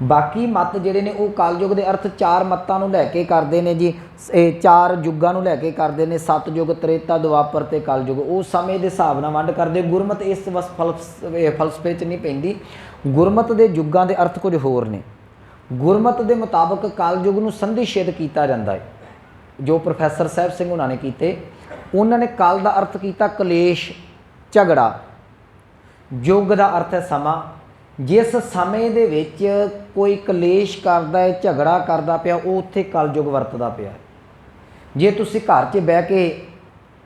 ਬਾਕੀ ਮੱਤ ਜਿਹੜੇ ਨੇ ਉਹ ਕਲਯੁਗ ਦੇ ਅਰਥ 4 ਮੱਤਾਂ ਨੂੰ ਲੈ ਕੇ ਕਰਦੇ ਨੇ ਜੀ, ਇਹ 4 ਯੁੱਗਾਂ ਨੂੰ ਲੈ ਕੇ ਕਰਦੇ ਨੇ, ਸਤਯੁਗ, ਤ੍ਰੇਤਾ, ਦੁਆਪਰ ਤੇ ਕਲਯੁਗ। ਉਹ ਸਮੇਂ ਦੇ ਹਿਸਾਬ ਨਾਲ ਵੰਡ ਕਰਦੇ। ਗੁਰਮਤਿ ਇਸ ਫਲਸਫੇ 'ਚ ਨਹੀਂ ਪੈਂਦੀ। ਗੁਰਮਤਿ ਦੇ ਯੁੱਗਾਂ ਦੇ ਅਰਥ ਕੁਝ ਹੋਰ ਨੇ। ਗੁਰਮਤਿ ਦੇ ਮੁਤਾਬਕ ਕਲਯੁਗ ਨੂੰ ਸੰਧੀ ਛੇਦ ਕੀਤਾ ਜਾਂਦਾ ਹੈ, ਜੋ ਪ੍ਰੋਫੈਸਰ ਸਾਹਿਬ ਸਿੰਘ ਉਹਨਾਂ ਨੇ ਕੀਤੇ। ਉਹਨਾਂ ਨੇ ਕਲ ਦਾ ਅਰਥ ਕੀਤਾ ਕਲੇਸ਼, ਝਗੜਾ। ਯੁੱਗ ਦਾ ਅਰਥ ਹੈ ਸਮਾਂ। ਜਿਸ ਸਮੇਂ ਦੇ ਵਿੱਚ ਕੋਈ ਕਲੇਸ਼ ਕਰਦਾ ਹੈ, ਝਗੜਾ ਕਰਦਾ ਪਿਆ, ਉਹ ਉੱਥੇ ਕਲਯੁਗ ਵਰਤਦਾ ਪਿਆ। ਜੇ ਤੁਸੀਂ ਘਰ 'ਚ ਬਹਿ ਕੇ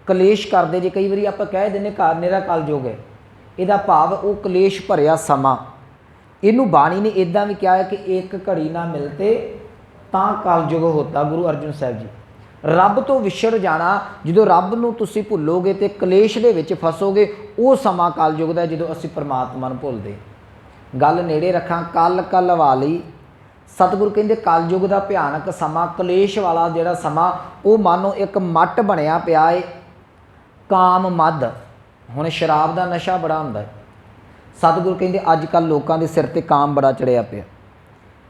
ਕਲੇਸ਼ ਕਰਦੇ, ਜੇ ਕਈ ਵਾਰੀ ਆਪਾਂ ਕਹਿ ਦਿੰਦੇ ਘਰ ਮੇਰਾ ਕਲਯੁਗ ਹੈ, ਇਹਦਾ ਭਾਵ ਉਹ ਕਲੇਸ਼ ਭਰਿਆ ਸਮਾਂ। ਇਹਨੂੰ ਬਾਣੀ ਨੇ ਇੱਦਾਂ ਵੀ ਕਿਹਾ ਹੈ ਕਿ ਇੱਕ ਘੜੀ ਨਾ ਮਿਲਤੇ ਤਾਂ ਕਲਯੁਗ ਹੋਤਾ। ਗੁਰੂ ਅਰਜਨ ਸਾਹਿਬ ਜੀ, ਰੱਬ ਤੋਂ ਵਿਛੜ ਜਾਣਾ, ਜਦੋਂ ਰੱਬ ਨੂੰ ਤੁਸੀਂ ਭੁੱਲੋਗੇ ਤੇ ਕਲੇਸ਼ ਦੇ ਵਿੱਚ ਫਸੋਗੇ, ਉਹ ਸਮਾਂ ਕਲਯੁਗ ਦਾ ਜਦੋਂ ਅਸੀਂ ਪਰਮਾਤਮਾ ਨੂੰ ਭੁੱਲਦੇ। ਗੱਲ ਨੇੜੇ ਰੱਖਾਂ। ਕਲ ਕਲਵਾਲੀ, ਸਤਿਗੁਰੂ ਕਹਿੰਦੇ ਕਲਯੁਗ ਦਾ ਭਿਆਨਕ ਸਮਾਂ, ਕਲੇਸ਼ ਵਾਲਾ ਜਿਹੜਾ ਸਮਾਂ, ਉਹ ਮਾਨੋ ਇੱਕ ਮੱਟ ਬਣਿਆ ਪਿਆ ਹੈ। ਕਾਮ ਮਦ, ਹੁਣ ਸ਼ਰਾਬ ਦਾ ਨਸ਼ਾ ਬੜਾ ਹੁੰਦਾ ਹੈ। ਸਤਿਗੁਰੂ ਕਹਿੰਦੇ ਅੱਜ ਕੱਲ੍ਹ ਲੋਕਾਂ ਦੇ ਸਿਰ 'ਤੇ ਕਾਮ ਬੜਾ ਚੜਿਆ ਪਿਆ।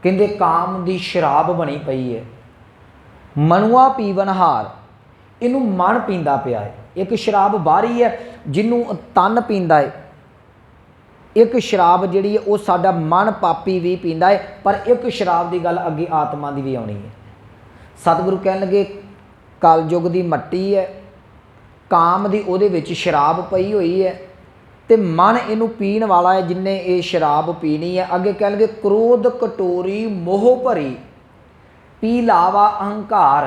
ਕਹਿੰਦੇ ਕਾਮ ਦੀ ਸ਼ਰਾਬ ਬਣੀ ਪਈ ਹੈ। ਮਨੁਆ ਪੀਵਨ ਹਾਰ, ਇਹਨੂੰ ਮਨ ਪੀਂਦਾ ਪਿਆ ਹੈ। ਇੱਕ ਸ਼ਰਾਬ ਬਾਹਰੀ ਹੈ ਜਿਹਨੂੰ ਤਨ ਪੀਂਦਾ ਹੈ, ਇੱਕ ਸ਼ਰਾਬ ਜਿਹੜੀ ਹੈ ਉਹ ਸਾਡਾ ਮਨ ਪਾਪੀ ਵੀ ਪੀਂਦਾ ਹੈ। ਪਰ ਇੱਕ ਸ਼ਰਾਬ ਦੀ ਗੱਲ ਅੱਗੇ ਆਤਮਾ ਦੀ ਵੀ ਆਉਣੀ ਹੈ। ਸਤਿਗੁਰੂ ਕਹਿਣ ਲੱਗੇ ਕਲਯੁਗ ਦੀ ਮੱਟੀ ਹੈ, ਕਾਮ ਦੀ ਉਹਦੇ ਵਿੱਚ ਸ਼ਰਾਬ ਪਈ ਹੋਈ ਹੈ ਤੇ ਮਨ ਇਹਨੂੰ ਪੀਣ ਵਾਲਾ ਹੈ ਜਿੰਨੇ ਇਹ ਸ਼ਰਾਬ ਪੀਣੀ ਹੈ। ਅੱਗੇ ਕਹਿਣ ਲੱਗੇ ਕ੍ਰੋਧ ਕਟੋਰੀ ਮੋਹ ਭਰੀ ਪੀ ਲਾਵਾ ਅਹੰਕਾਰ।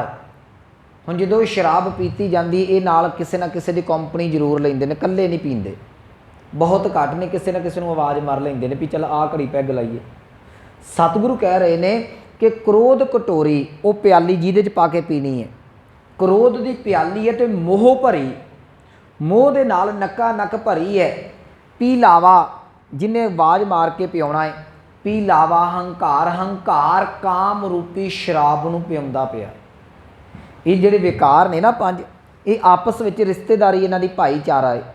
ਹੁਣ ਜਦੋਂ ਸ਼ਰਾਬ ਪੀਤੀ ਜਾਂਦੀ, ਇਹ ਨਾਲ ਕਿਸੇ ਨਾ ਕਿਸੇ ਦੀ ਕੰਪਨੀ ਜ਼ਰੂਰ ਲੈਂਦੇ ਨੇ, ਇਕੱਲੇ ਨਹੀਂ ਪੀਂਦੇ। ਬਹੁਤ ਘੱਟ ਨੇ, ਕਿਸੇ ਨਾ ਕਿਸੇ ਨੂੰ ਆਵਾਜ਼ ਮਾਰ ਲੈਂਦੇ ਨੇ ਵੀ ਚੱਲ ਆਹ ਘੜੀ ਪੈਗ ਲਾਈਏ। ਸਤਿਗੁਰੂ ਕਹਿ ਰਹੇ ਨੇ ਕਿ ਕ੍ਰੋਧ ਕਟੋਰੀ, ਉਹ ਪਿਆਲੀ ਜਿਹਦੇ 'ਚ ਪਾ ਕੇ ਪੀਣੀ ਹੈ, ਕ੍ਰੋਧ ਦੀ ਪਿਆਲੀ ਹੈ ਤੇ ਮੋਹ ਭਰੀ, ਮੋਹ ਦੇ ਨਾਲ ਨੱਕਾ ਨੱਕ ਭਰੀ ਹੈ। ਪੀ ਲਾਵਾ, ਜਿਹਨੇ ਆਵਾਜ਼ ਮਾਰ ਕੇ ਪਿਆਉਣਾ ਹੈ। ਪੀ ਲਾਵਾ ਹੰਕਾਰ, ਹੰਕਾਰ ਕਾਮ ਰੂਪੀ ਸ਼ਰਾਬ ਨੂੰ ਪਿਆਉਂਦਾ ਪਿਆ। ਇਹ ਜਿਹੜੇ ਵਿਕਾਰ ਨੇ ਨਾ 5, ਇਹ ਆਪਸ ਵਿੱਚ ਰਿਸ਼ਤੇਦਾਰੀ, ਇਹਨਾਂ ਦੀ ਭਾਈਚਾਰਾ ਹੈ।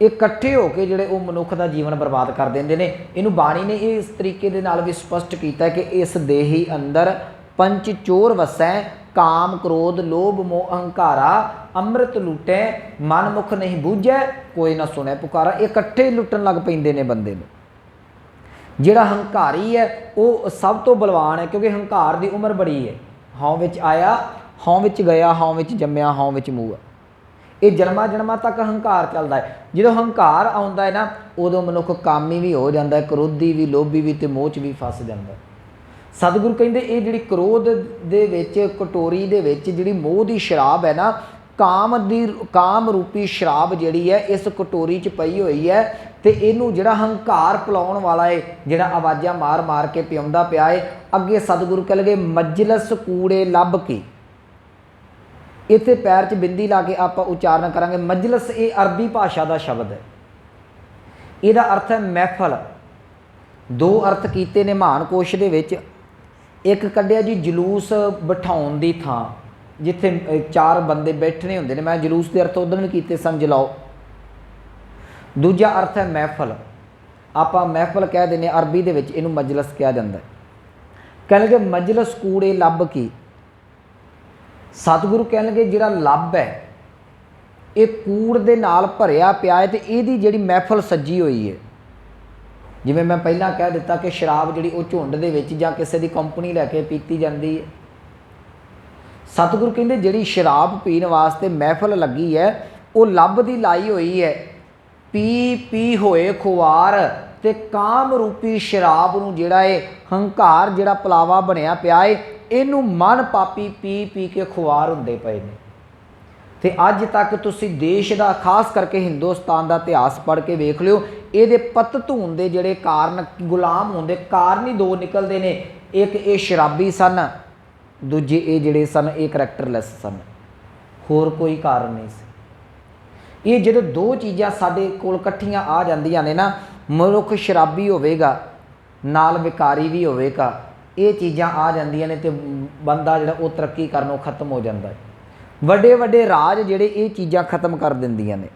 ਇਹ ਇਕੱਠੇ ਹੋ ਕੇ ਜਿਹੜੇ ਉਹ ਮਨੁੱਖ ਦਾ ਜੀਵਨ ਬਰਬਾਦ ਕਰ ਦਿੰਦੇ ਨੇ। ਇਹਨੂੰ ਬਾਣੀ ਨੇ ਇਸ ਤਰੀਕੇ ਦੇ ਨਾਲ ਵੀ ਸਪਸ਼ਟ ਕੀਤਾ ਕਿ ਇਸ ਦੇਹੀ ਅੰਦਰ ਪੰਚ ਚੋਰ ਵਸੈ, ਕਾਮ ਕ੍ਰੋਧ ਲੋਭ ਮੋਹ ਅਹੰਕਾਰਾ, ਅੰਮ੍ਰਿਤ ਲੁੱਟੈ ਮਨ ਮੁਖ ਨਹੀਂ ਬੂਝੈ ਕੋਈ ਨਾ ਸੁਣੈ ਪੁਕਾਰਾ। ਇਹ ਇਕੱਠੇ ਲੁੱਟਣ ਲੱਗ ਪੈਂਦੇ ਨੇ ਬੰਦੇ ਨੂੰ। ਜਿਹੜਾ ਹੰਕਾਰੀ ਹੈ ਉਹ ਸਭ ਤੋਂ ਬਲਵਾਨ ਹੈ, ਕਿਉਂਕਿ ਹੰਕਾਰ ਦੀ ਉਮਰ ਬੜੀ ਹੈ। ਹਉ ਵਿੱਚ ਆਇਆ ਹਉ ਵਿੱਚ ਗਿਆ, ਹਉ ਵਿੱਚ ਜੰਮਿਆ ਹਉ ਵਿੱਚ ਮੂਆ। ਇਹ ਜਨਮਾਂ ਜਨਮਾਂ ਤੱਕ ਹੰਕਾਰ ਚੱਲਦਾ ਹੈ। ਜਦੋਂ ਹੰਕਾਰ ਆਉਂਦਾ ਹੈ ਨਾ, ਉਦੋਂ ਮਨੁੱਖ ਕਾਮੀ ਵੀ ਹੋ ਜਾਂਦਾ ਹੈ, ਕ੍ਰੋਧੀ ਵੀ, ਲੋਭੀ ਵੀ ਅਤੇ ਮੋਹ 'ਚ ਵੀ ਫਸ ਜਾਂਦਾ। ਸਤਿਗੁਰੂ ਕਹਿੰਦੇ ਇਹ ਜਿਹੜੀ ਕ੍ਰੋਧ ਦੇ ਵਿੱਚ, ਕਟੋਰੀ ਦੇ ਵਿੱਚ ਜਿਹੜੀ ਮੋਹ ਦੀ ਸ਼ਰਾਬ ਹੈ ਨਾ, ਕਾਮ ਰੂਪੀ ਸ਼ਰਾਬ ਜਿਹੜੀ ਹੈ ਇਸ ਕਟੋਰੀ 'ਚ ਪਈ ਹੋਈ ਹੈ। ਅਤੇ ਇਹਨੂੰ ਜਿਹੜਾ ਹੰਕਾਰ ਪਿਲਾਉਣ ਵਾਲਾ ਹੈ, ਜਿਹੜਾ ਆਵਾਜ਼ਾਂ ਮਾਰ ਮਾਰ ਕੇ ਪਿਆਉਂਦਾ ਪਿਆ ਹੈ, ਅੱਗੇ ਸਤਿਗੁਰੂ ਕਹਿ ਲਗੇ ਮਜਲਸ ਕੂੜੇ ਲੱਭ ਕੇ। ਇੱਥੇ ਪੈਰ 'ਚ ਬਿੰਦੀ ਲਾ ਕੇ ਆਪਾਂ ਉਚਾਰਨ ਕਰਾਂਗੇ। ਮਜਲਸ ਇਹ ਅਰਬੀ ਭਾਸ਼ਾ ਦਾ ਸ਼ਬਦ ਹੈ। ਇਹਦਾ ਅਰਥ ਹੈ ਮਹਿਫਲ। ਦੋ ਅਰਥ ਕੀਤੇ ਨੇ ਮਹਾਨ ਕੋਸ਼ ਦੇ ਵਿੱਚ। ਇੱਕ ਕੱਢਿਆ ਜੀ ਜਲੂਸ ਬਿਠਾਉਣ ਦੀ ਥਾਂ, ਜਿੱਥੇ ਚਾਰ ਬੰਦੇ ਬੈਠਣੇ ਹੁੰਦੇ ਨੇ। ਮੈਂ ਜਲੂਸ ਦੇ ਅਰਥ ਉਦੋਂ ਵੀ ਕੀਤੇ ਸਨ, ਜਲਾਓ। ਦੂਜਾ ਅਰਥ ਹੈ ਮਹਿਫਲ। ਆਪਾਂ ਮਹਿਫਲ ਕਹਿ ਦਿੰਦੇ, ਅਰਬੀ ਦੇ ਵਿੱਚ ਇਹਨੂੰ ਮਜਲਸ ਕਿਹਾ ਜਾਂਦਾ। ਕਹਿਣਗੇ ਮਜਲਸ ਕੂੜੇ ਲੱਭ ਕੇ। ਸਤਿਗੁਰੂ ਕਹਿਣਗੇ ਜਿਹੜਾ ਲੱਭ ਹੈ ਇਹ ਕੂੜ ਦੇ ਨਾਲ ਭਰਿਆ ਪਿਆ ਹੈ, ਅਤੇ ਇਹਦੀ ਜਿਹੜੀ ਮਹਿਫਲ ਸੱਜੀ ਹੋਈ ਹੈ। ਜਿਵੇਂ ਮੈਂ ਪਹਿਲਾਂ ਕਹਿ ਦਿੱਤਾ ਕਿ ਸ਼ਰਾਬ ਜਿਹੜੀ ਉਹ ਝੁੰਡ ਦੇ ਵਿੱਚ ਜਾਂ ਕਿਸੇ ਦੀ ਕੰਪਨੀ ਲੈ ਕੇ ਪੀਤੀ ਜਾਂਦੀ ਹੈ। ਸਤਿਗੁਰੂ ਕਹਿੰਦੇ ਜਿਹੜੀ ਸ਼ਰਾਬ ਪੀਣ ਵਾਸਤੇ ਮਹਿਫਲ ਲੱਗੀ ਹੈ, ਉਹ ਲੱਭ ਦੀ ਲਾਈ ਹੋਈ ਹੈ। ਪੀ ਪੀ ਹੋਏ ਖੁਆਰ, ਅਤੇ ਕਾਮ ਰੂਪੀ ਸ਼ਰਾਬ ਨੂੰ ਜਿਹੜਾ ਹੈ, ਹੰਕਾਰ ਜਿਹੜਾ ਪਲਾਵਾ ਬਣਿਆ ਪਿਆ ਹੈ, ਇਹਨੂੰ ਮਨ ਪਾਪੀ ਪੀ ਪੀ ਕੇ ਖੁਆਰ ਹੁੰਦੇ ਪਏ ਨੇ। ਅਤੇ ਅੱਜ ਤੱਕ ਤੁਸੀਂ ਦੇਸ਼ ਦਾ, ਖਾਸ ਕਰਕੇ ਹਿੰਦੁਸਤਾਨ ਦਾ ਇਤਿਹਾਸ ਪੜ੍ਹ ਕੇ ਵੇਖ ਲਿਓ, ਇਹਦੇ ਪਤਤ ਹੋਣ ਦੇ ਜਿਹੜੇ ਕਾਰਨ, ਗੁਲਾਮ ਹੋਣ ਦੇ ਕਾਰਨ ਹੀ ਦੋ ਨਿਕਲਦੇ ਨੇ। ਇੱਕ ਇਹ ਸ਼ਰਾਬੀ ਸਨ, ਦੂਜੇ ਇਹ ਜਿਹੜੇ ਸਨ ਇਹ ਕਰੈਕਟਰਲੈਸ ਸਨ। ਹੋਰ ਕੋਈ ਕਾਰਨ ਨਹੀਂ ਸੀ। ਇਹ ਜਦੋਂ ਦੋ ਚੀਜ਼ਾਂ ਸਾਡੇ ਕੋਲ ਇਕੱਠੀਆਂ ਆ ਜਾਂਦੀਆਂ ਨੇ ਨਾ, ਮਨੁੱਖ ਸ਼ਰਾਬੀ ਹੋਵੇਗਾ ਨਾਲ ਵਿਕਾਰੀ ਵੀ ਹੋਵੇਗਾ, ਇਹ ਚੀਜ਼ਾਂ ਆ ਜਾਂਦੀਆਂ ਨੇ ਅਤੇ ਬੰਦਾ ਜਿਹੜਾ ਉਹ ਤਰੱਕੀ ਕਰਨੋਂ ਖਤਮ ਹੋ ਜਾਂਦਾ ਹੈ। ਵੱਡੇ ਵੱਡੇ ਰਾਜ ਜਿਹੜੇ ਇਹ ਚੀਜ਼ਾਂ ਖਤਮ ਕਰ ਦਿੰਦੀਆਂ ਨੇ।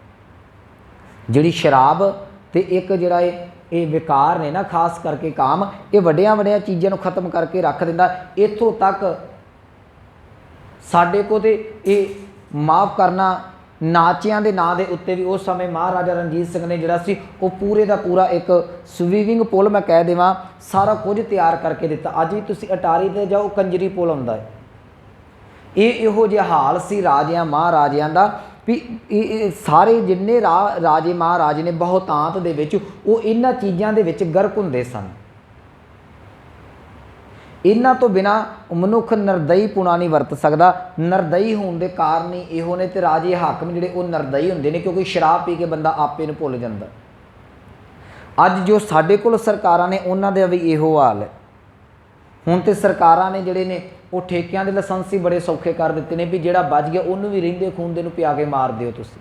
ਜਿਹੜੀ ਸ਼ਰਾਬ ਅਤੇ ਇੱਕ ਜਿਹੜਾ ਇਹ ਵਿਕਾਰ ਨੇ ਨਾ, ਖਾਸ ਕਰਕੇ ਕਾਮ, ਇਹ ਵੱਡੀਆਂ ਵੱਡੀਆਂ ਚੀਜ਼ਾਂ ਨੂੰ ਖਤਮ ਕਰਕੇ ਰੱਖ ਦਿੰਦਾ। ਇੱਥੋਂ ਤੱਕ ਸਾਡੇ ਕੋਲ ਤਾਂ ਇਹ ਮਾਫ਼ ਕਰਨਾ, ਨਾਚਿਆਂ ਦੇ ਨਾਂ ਦੇ ਉੱਤੇ ਵੀ ਉਸ ਸਮੇਂ ਮਹਾਰਾਜਾ ਰਣਜੀਤ ਸਿੰਘ ਨੇ ਜਿਹੜਾ ਸੀ ਉਹ ਪੂਰੇ ਦਾ ਪੂਰਾ ਇੱਕ ਸਵੀਵਿੰਗ ਪੁੱਲ ਮੈਂ ਕਹਿ ਦੇਵਾਂ, ਸਾਰਾ ਕੁਝ ਤਿਆਰ ਕਰਕੇ ਦਿੱਤਾ। ਅੱਜ ਵੀ ਤੁਸੀਂ ਅਟਾਰੀ 'ਤੇ ਜਾਓ, ਕੰਜਰੀ ਪੁੱਲ ਆਉਂਦਾ ਹੈ। ਇਹੋ ਜਿਹਾ ਹਾਲ ਸੀ ਰਾਜਿਆਂ ਮਹਾਰਾਜਿਆਂ ਦਾ ਵੀ ਇਹ ਸਾਰੇ ਜਿੰਨੇ ਰਾਜੇ ਮਹਾਰਾਜੇ ਨੇ ਬਹੁਤਾਂਤ ਦੇ ਵਿੱਚ ਉਹ ਇਹਨਾਂ ਚੀਜ਼ਾਂ ਦੇ ਵਿੱਚ ਗਰਕ ਹੁੰਦੇ ਸਨ। ਇਹਨਾਂ ਤੋਂ ਬਿਨਾਂ ਮਨੁੱਖ ਨਿਰਦਈ ਪੁਣਾ ਨਹੀਂ ਵਰਤ ਸਕਦਾ। ਨਿਰਦਈ ਹੋਣ ਦੇ ਕਾਰਨ ਹੀ ਇਹੋ ਨੇ, ਅਤੇ ਰਾਜੇ ਹਾਕਮ ਜਿਹੜੇ ਉਹ ਨਿਰਦਈ ਹੁੰਦੇ ਨੇ, ਕਿਉਂਕਿ ਸ਼ਰਾਬ ਪੀ ਕੇ ਬੰਦਾ ਆਪੇ ਨੂੰ ਭੁੱਲ ਜਾਂਦਾ। ਅੱਜ ਜੋ ਸਾਡੇ ਕੋਲ ਸਰਕਾਰਾਂ ਨੇ ਉਹਨਾਂ ਦਾ ਵੀ ਇਹੋ ਹਾਲ ਹੈ। ਹੁਣ ਤਾਂ ਸਰਕਾਰਾਂ ਨੇ ਜਿਹੜੇ ਨੇ ਉਹ ਠੇਕਿਆਂ ਦੇ ਲਾਇਸੈਂਸ ਹੀ ਬੜੇ ਸੌਖੇ ਕਰ ਦਿੱਤੇ ਨੇ ਵੀ ਜਿਹੜਾ ਬਚ ਗਿਆ ਉਹਨੂੰ ਵੀ ਰਹਿੰਦੇ ਖੂਨ ਦੇ ਨੂੰ ਪਿਆ ਕੇ ਮਾਰ ਦਿਓ। ਤੁਸੀਂ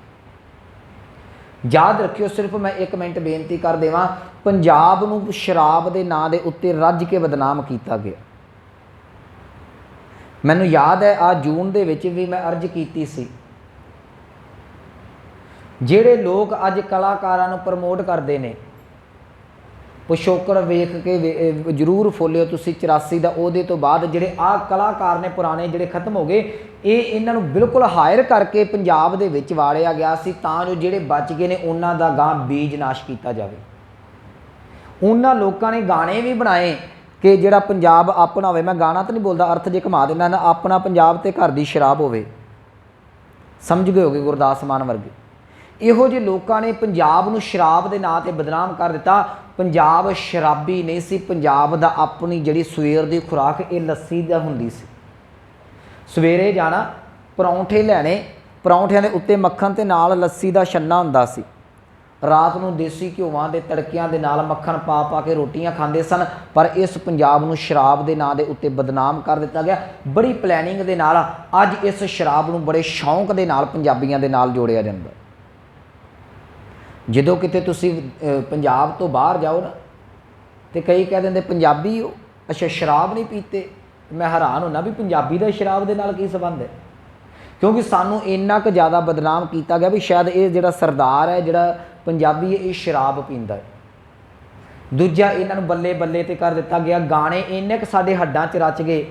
ਯਾਦ ਰੱਖਿਓ, ਸਿਰਫ ਮੈਂ 1 ਮਿੰਟ ਬੇਨਤੀ ਕਰ ਦੇਵਾਂ, ਪੰਜਾਬ ਨੂੰ ਸ਼ਰਾਬ ਦੇ ਨਾਂ ਦੇ ਉੱਤੇ ਰੱਜ ਕੇ ਬਦਨਾਮ ਕੀਤਾ ਗਿਆ। ਮੈਨੂੰ ਯਾਦ ਹੈ ਆ ਜੂਨ ਦੇ ਵਿੱਚ ਵੀ ਮੈਂ ਅਰਜ਼ ਕੀਤੀ ਸੀ, ਜਿਹੜੇ ਲੋਕ ਅੱਜ ਕਲਾਕਾਰਾਂ ਨੂੰ ਪ੍ਰਮੋਟ ਕਰਦੇ ਨੇ, ਪਿਛੋਕੜ ਵੇਖ ਕੇ ਜ਼ਰੂਰ ਫੋਲਿਓ ਤੁਸੀਂ 84 ਦਾ। ਉਹਦੇ ਤੋਂ ਬਾਅਦ ਜਿਹੜੇ ਆਹ ਕਲਾਕਾਰ ਨੇ ਪੁਰਾਣੇ ਜਿਹੜੇ ਖਤਮ ਹੋ ਗਏ, ਇਹਨਾਂ ਨੂੰ ਬਿਲਕੁਲ ਹਾਇਰ ਕਰਕੇ ਪੰਜਾਬ ਦੇ ਵਿੱਚ ਵਾੜਿਆ ਗਿਆ ਸੀ ਤਾਂ ਜੋ ਜਿਹੜੇ ਬਚ ਗਏ ਨੇ ਉਹਨਾਂ ਦਾ ਗਾਂ ਬੀਜ ਨਾਸ਼ ਕੀਤਾ ਜਾਵੇ। ਉਹਨਾਂ ਲੋਕਾਂ ਨੇ ਗਾਣੇ ਵੀ ਬਣਾਏ ਕਿ ਜਿਹੜਾ ਪੰਜਾਬ ਆਪਣਾ ਹੋਵੇ। ਮੈਂ ਗਾਣਾ ਤਾਂ ਨਹੀਂ ਬੋਲਦਾ, ਅਰਥ ਜੇ ਘੁਮਾ ਦਿੰਦਾ ਨਾ, ਆਪਣਾ ਪੰਜਾਬ ਤੇ ਘਰ ਦੀ ਸ਼ਰਾਬ ਹੋਵੇ। ਸਮਝ ਗਏ ਹੋਗੇ ਗੁਰਦਾਸ ਮਾਨ ਵਰਗੇ। ਇਹੋ ਜਿਹੇ ਲੋਕਾਂ ਨੇ ਪੰਜਾਬ ਨੂੰ ਸ਼ਰਾਬ ਦੇ ਨਾਂ 'ਤੇ ਬਦਨਾਮ ਕਰ ਦਿੱਤਾ। ਪੰਜਾਬ ਸ਼ਰਾਬੀ ਨਹੀਂ ਸੀ। ਪੰਜਾਬ ਦਾ ਆਪਣੀ ਜਿਹੜੀ ਸਵੇਰ ਦੀ ਖੁਰਾਕ ਇਹ ਲੱਸੀ ਦਾ ਹੁੰਦੀ ਸੀ। ਸਵੇਰੇ ਜਾਣਾ, ਪਰੌਂਠੇ ਲੈਣੇ, ਪਰੌਂਠਿਆਂ ਦੇ ਉੱਤੇ ਮੱਖਣ ਅਤੇ ਨਾਲ ਲੱਸੀ ਦਾ ਛੰਨਾ ਹੁੰਦਾ ਸੀ। ਰਾਤ ਨੂੰ ਦੇਸੀ ਘਿਓਆਂ ਦੇ ਤੜਕਿਆਂ ਦੇ ਨਾਲ ਮੱਖਣ ਪਾ ਪਾ ਕੇ ਰੋਟੀਆਂ ਖਾਂਦੇ ਸਨ। ਪਰ ਇਸ ਪੰਜਾਬ ਨੂੰ ਸ਼ਰਾਬ ਦੇ ਨਾਂ ਦੇ ਉੱਤੇ ਬਦਨਾਮ ਕਰ ਦਿੱਤਾ ਗਿਆ। ਬੜੀ ਪਲੈਨਿੰਗ ਦੇ ਨਾਲ ਅੱਜ ਇਸ ਸ਼ਰਾਬ ਨੂੰ ਬੜੇ ਸ਼ੌਂਕ ਦੇ ਨਾਲ ਪੰਜਾਬੀਆਂ ਦੇ ਨਾਲ ਜੋੜਿਆ ਜਾਂਦਾ। ਜਦੋਂ ਕਿਤੇ ਤੁਸੀਂ ਪੰਜਾਬ ਤੋਂ ਬਾਹਰ ਜਾਓ ਨਾ, ਤੇ ਕਈ ਕਹਿ ਦਿੰਦੇ ਪੰਜਾਬੀ ਹੋ, ਅੱਛਾ ਸ਼ਰਾਬ ਨਹੀਂ ਪੀਤੇ। ਮੈਂ ਹੈਰਾਨ ਹੁੰਦਾ ਵੀ ਪੰਜਾਬੀ ਦਾ ਸ਼ਰਾਬ ਦੇ ਨਾਲ ਕੀ ਸੰਬੰਧ ਹੈ, ਕਿਉਂਕਿ ਸਾਨੂੰ ਇੰਨਾ ਕੁ ਜ਼ਿਆਦਾ ਬਦਨਾਮ ਕੀਤਾ ਗਿਆ ਵੀ ਸ਼ਾਇਦ ਇਹ ਜਿਹੜਾ ਸਰਦਾਰ ਹੈ, ਜਿਹੜਾ ਪੰਜਾਬੀ ਹੈ, ਇਹ ਸ਼ਰਾਬ ਪੀਂਦਾ ਹੈ। ਦੂਜਾ ਇਹਨਾਂ ਨੂੰ ਬੱਲੇ ਬੱਲੇ 'ਤੇ ਕਰ ਦਿੱਤਾ ਗਿਆ। ਗਾਣੇ ਇੰਨੇ ਕੁ ਸਾਡੇ ਹੱਡਾਂ 'ਚ ਰਚ ਗਏ